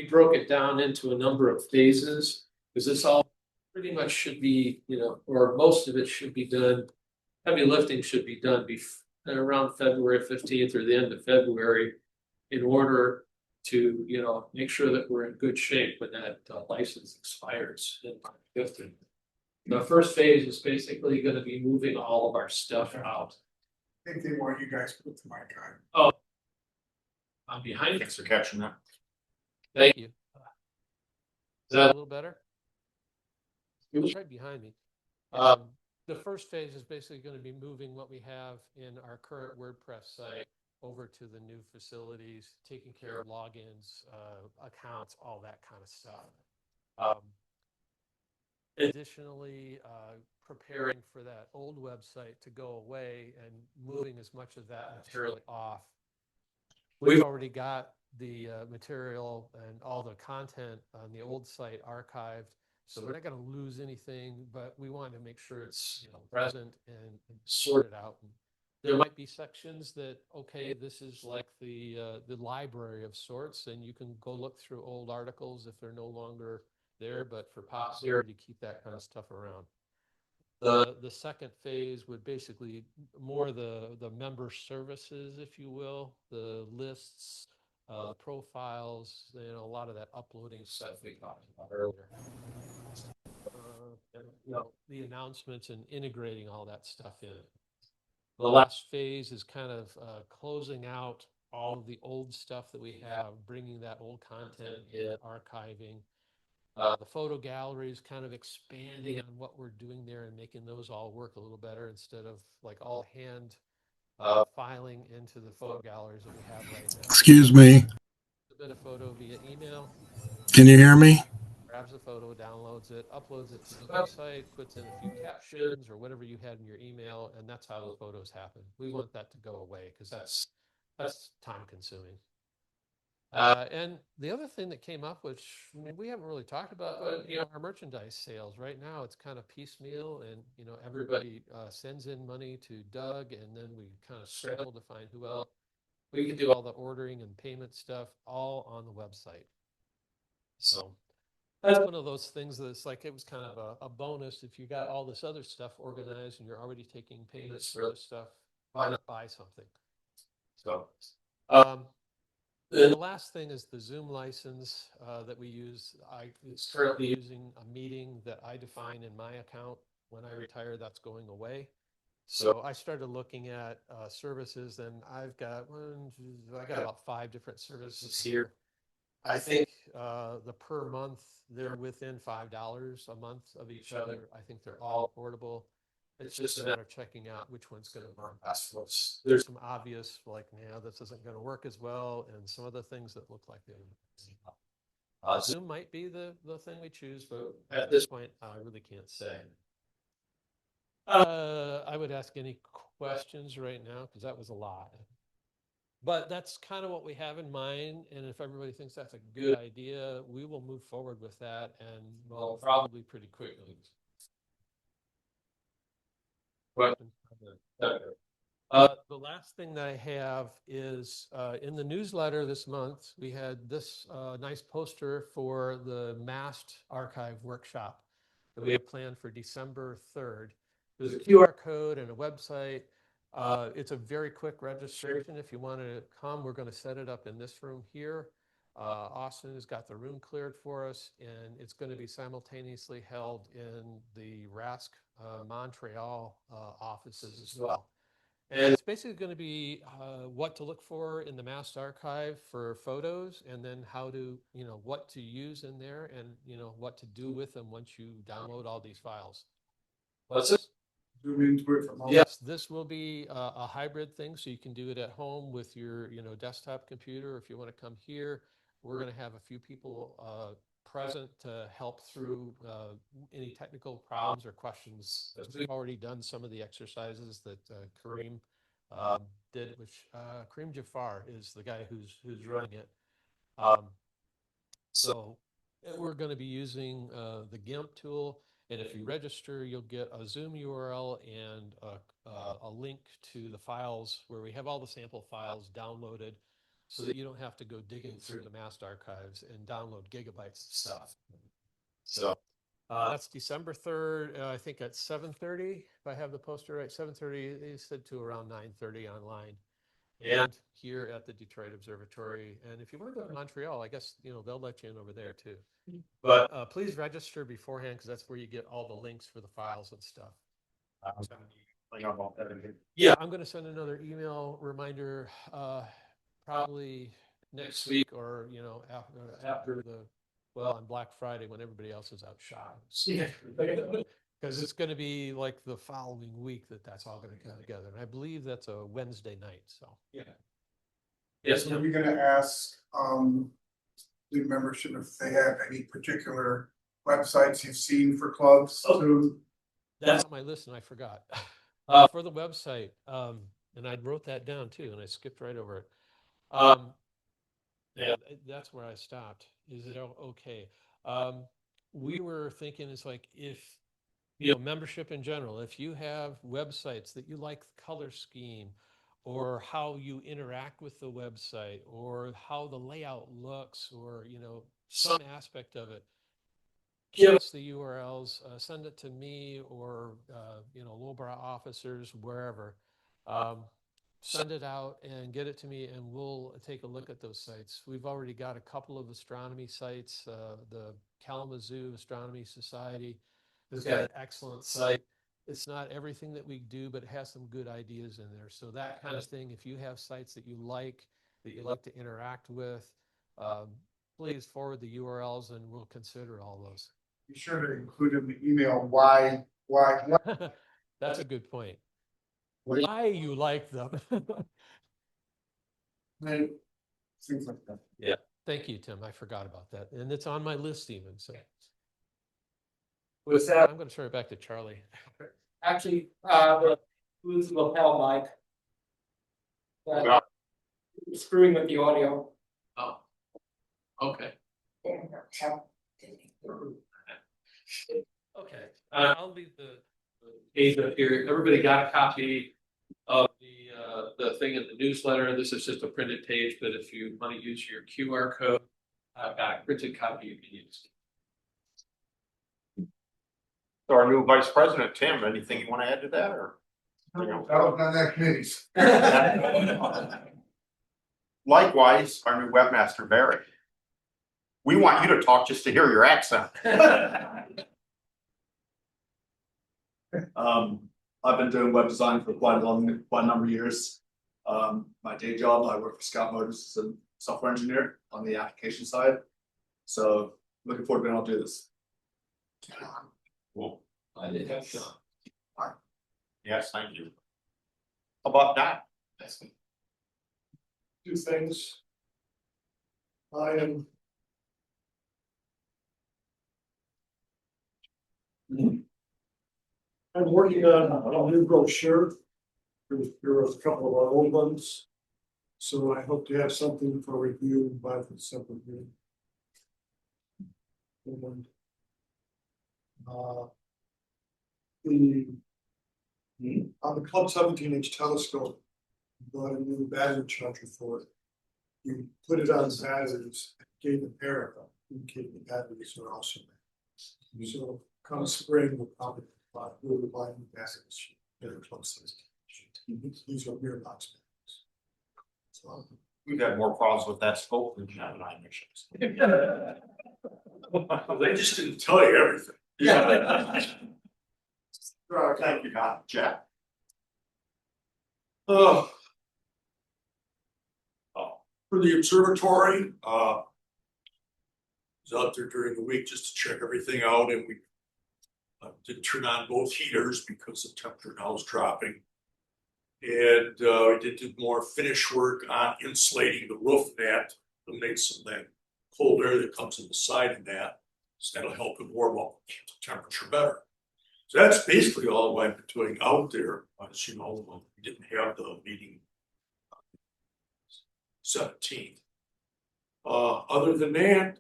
Speaker 9: broke it down into a number of phases, because this all pretty much should be, or most of it should be done. Heavy lifting should be done around February 15th or the end of February, in order to make sure that we're in good shape when that license expires in March 15th. The first phase is basically going to be moving all of our stuff out.
Speaker 1: I think they want you guys to put the mic on.
Speaker 9: Oh, I'm behind you.
Speaker 3: Thanks for catching that.
Speaker 9: Thank you.
Speaker 10: Is that a little better? It's right behind me. The first phase is basically going to be moving what we have in our current WordPress site over to the new facilities, taking care of logins, accounts, all that kind of stuff. Additionally, preparing for that old website to go away and moving as much of that material off. We've already got the material and all the content on the old site archived, so we're not going to lose anything, but we want to make sure it's present and sorted out. And there might be sections that, okay, this is like the library of sorts, and you can go look through old articles if they're no longer there, but for posterity, keep that kind of stuff around. The second phase would basically more the member services, if you will, the lists, profiles, a lot of that uploading stuff we talked about earlier. And, the announcements and integrating all that stuff in. The last phase is kind of closing out all of the old stuff that we have, bringing that old content in, archiving. The photo gallery is kind of expanding on what we're doing there and making those all work a little better, instead of like all hand filing into the photo galleries that we have right now.
Speaker 1: Excuse me,
Speaker 10: Submit a photo via email.
Speaker 1: can you hear me?
Speaker 10: Grabs the photo, downloads it, uploads it to the website, puts in a few captions or whatever you had in your email, and that's how the photos happen. We want that to go away because that's time consuming. And the other thing that came up, which I mean, we haven't really talked about, but our merchandise sales right now, it's kind of piecemeal, and everybody sends in money to Doug, and then we kind of scramble to find who else. We can do all the ordering and payment stuff all on the website. So that's one of those things that's like, it was kind of a bonus if you got all this other stuff organized and you're already taking payments for other stuff. Why not buy something? So, and the last thing is the Zoom license that we use. It's currently using a meeting that I define in my account. When I retire, that's going away. So I started looking at services, and I got about 5 different services here. I think the per month, they're within $5 a month of each other. I think they're all affordable. It's just a matter of checking out which one's going to work best for us. There's some obvious, like, this isn't going to work as well, and some other things that look like they Zoom might be the thing we choose, but at this point, I really can't say. I would ask any questions right now, because that was a lot. But that's kind of what we have in mind, and if everybody thinks that's a good idea, we will move forward with that, and well, probably pretty quickly. The last thing that I have is in the newsletter this month, we had this nice poster for the MAST archive workshop that we have planned for December 3rd. There's a QR code and a website. It's a very quick registration. If you want to come, we're going to set it up in this room here. Austin has got the room cleared for us, and it's going to be simultaneously held in the RASC Montreal offices as well. And it's basically going to be what to look for in the MAST archive for photos, and then how to, what to use in there, and, what to do with them once you download all these files. What's this?
Speaker 1: Zoom into it from home.
Speaker 10: Yes, this will be a hybrid thing, so you can do it at home with your, desktop computer. If you want to come here, we're going to have a few people present to help through any technical problems or questions. We've already done some of the exercises that Kareem did, which Kareem Jafar is the guy who's running it. So we're going to be using the GIMP tool. And if you register, you'll get a Zoom URL and a link to the files where we have all the sample files downloaded, so that you don't have to go digging through the MAST archives and download gigabytes of stuff. So that's December 3rd, I think at 7:30, if I have the poster right, 7:30, they said to around 9:30 online. And here at the Detroit Observatory. And if you want to go to Montreal, I guess, they'll let you in over there too. But please register beforehand, because that's where you get all the links for the files and stuff. Yeah, I'm going to send another email reminder probably next week, or, after on Black Friday, when everybody else is out shopping. Because it's going to be like the following week that's all going to come together. And I believe that's a Wednesday night, so.
Speaker 2: Yeah.
Speaker 1: Yes, are we gonna ask the membership if they have any particular websites you've seen for clubs to?
Speaker 10: That's on my list, and I forgot. For the website, and I wrote that down too, and I skipped right over it. Yeah, that's where I stopped. Is it okay? We were thinking, it's like, if membership in general, if you have websites that you like the color scheme, or how you interact with the website, or how the layout looks, or some aspect of it, give us the URLs, send it to me, or Lowbrow officers, wherever. Send it out and get it to me, and we'll take a look at those sites. We've already got a couple of astronomy sites. The Kalamazoo Astronomy Society has got an excellent site. It's not everything that we do, but it has some good ideas in there. So that kind of thing, if you have sites that you like to interact with, please forward the URLs, and we'll consider all those.
Speaker 1: Be sure to include in the email why.
Speaker 10: That's a good point. Why you like them.
Speaker 1: Things like that.
Speaker 10: Yeah. Thank you, Tim. I forgot about that. And it's on my list even. So with that, I'm going to turn it back to Charlie.
Speaker 2: Actually, who's the lapel mic? Screwing with the audio.
Speaker 9: Oh. Okay. Okay, I'll leave the page up here. Everybody got a copy of the thing in the newsletter. This is just a printed page, but if you want to use your QR code, I've got a printed copy you can use.
Speaker 3: So our new vice president, Tim, anything you want to add to that or?
Speaker 1: On that committees.
Speaker 3: Likewise, our new webmaster, Barry. We want you to talk just to hear your accent.
Speaker 11: I've been doing web design for quite a number of years. My day job, I work for Scout Motors as a software engineer on the application side. So looking forward to being able to do this.
Speaker 3: Cool.
Speaker 9: I did have Sean.
Speaker 3: Yes, thank you. How about that?
Speaker 1: Two things. I'm working on a new brochure. There was a couple of our old ones. So I hope to have something for review by the December meeting. And, on the Club 17-inch telescope, bought a new battery charger for it. You put it on batteries, gave the pair of them, indicating the batteries are also there. So come spring, we'll probably buy new batteries. They're Club 17. These are mirror box batteries. So
Speaker 3: We've had more problems with that scope than Gemini missions.
Speaker 1: they just didn't tell you everything.
Speaker 3: Yeah. Thank you, God. Jack.
Speaker 1: Oh. For the observatory, was out there during the week just to check everything out, and we did turn on both heaters because the temperature now is dropping. And we did do more finish work on insulating the roof net to make some of that cold air that comes in the side of that. So that'll help it warm up, keep the temperature better. So that's basically all I've been doing out there. As you know, we didn't have the meeting 17th. Other than that,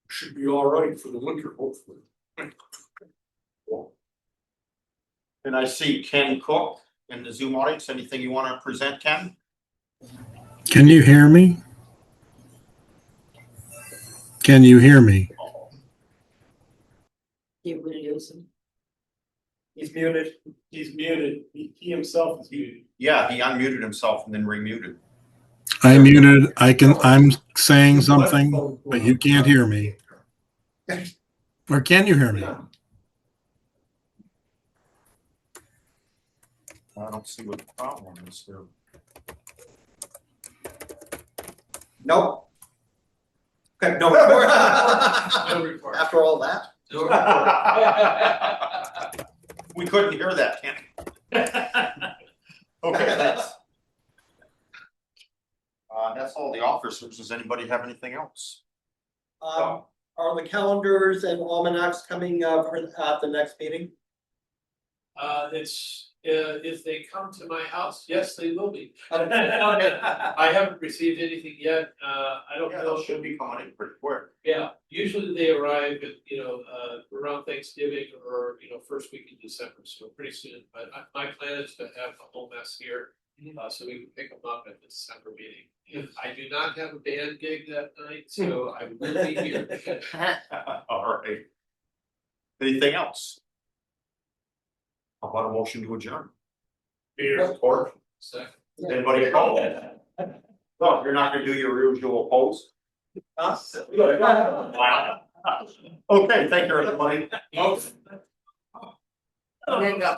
Speaker 1: should be all right for the winter, hopefully.
Speaker 3: And I see Ken Cook in the Zoom audience. Anything you want to present, Ken?
Speaker 12: Can you hear me? Can you hear me?
Speaker 5: You will use them.
Speaker 6: He's muted. He's muted. He himself is muted.
Speaker 3: Yeah, he unmuted himself and then remuted.
Speaker 12: I muted. I'm saying something, but you can't hear me. Or can you hear me?
Speaker 3: I don't see what the problem is here.
Speaker 2: Nope. Okay, no.
Speaker 9: No report.
Speaker 2: After all that.
Speaker 9: No report.
Speaker 3: We couldn't hear that, Ken. Okay, thanks. That's all the officers. Does anybody have anything else?
Speaker 2: Are the calendars and almanacs coming for at the next meeting?
Speaker 9: It's if they come to my house, yes, they will be. I haven't received anything yet. I don't
Speaker 3: Yeah,
Speaker 9: know.
Speaker 3: those should be coming in pretty quick.
Speaker 9: Yeah, usually they arrive at, around Thanksgiving or, first week in December, so pretty soon. But my plan is to have a whole mess here, so we can pick them up at the December meeting. And I do not have a band gig that night, so I will be here.
Speaker 3: All right. Anything else? How about a motion to adjourn?
Speaker 1: Here.
Speaker 3: Or
Speaker 9: Second.
Speaker 3: anybody call? No, you're not gonna do your usual pose? Wow. Okay, thank you, everybody.
Speaker 5: There you go.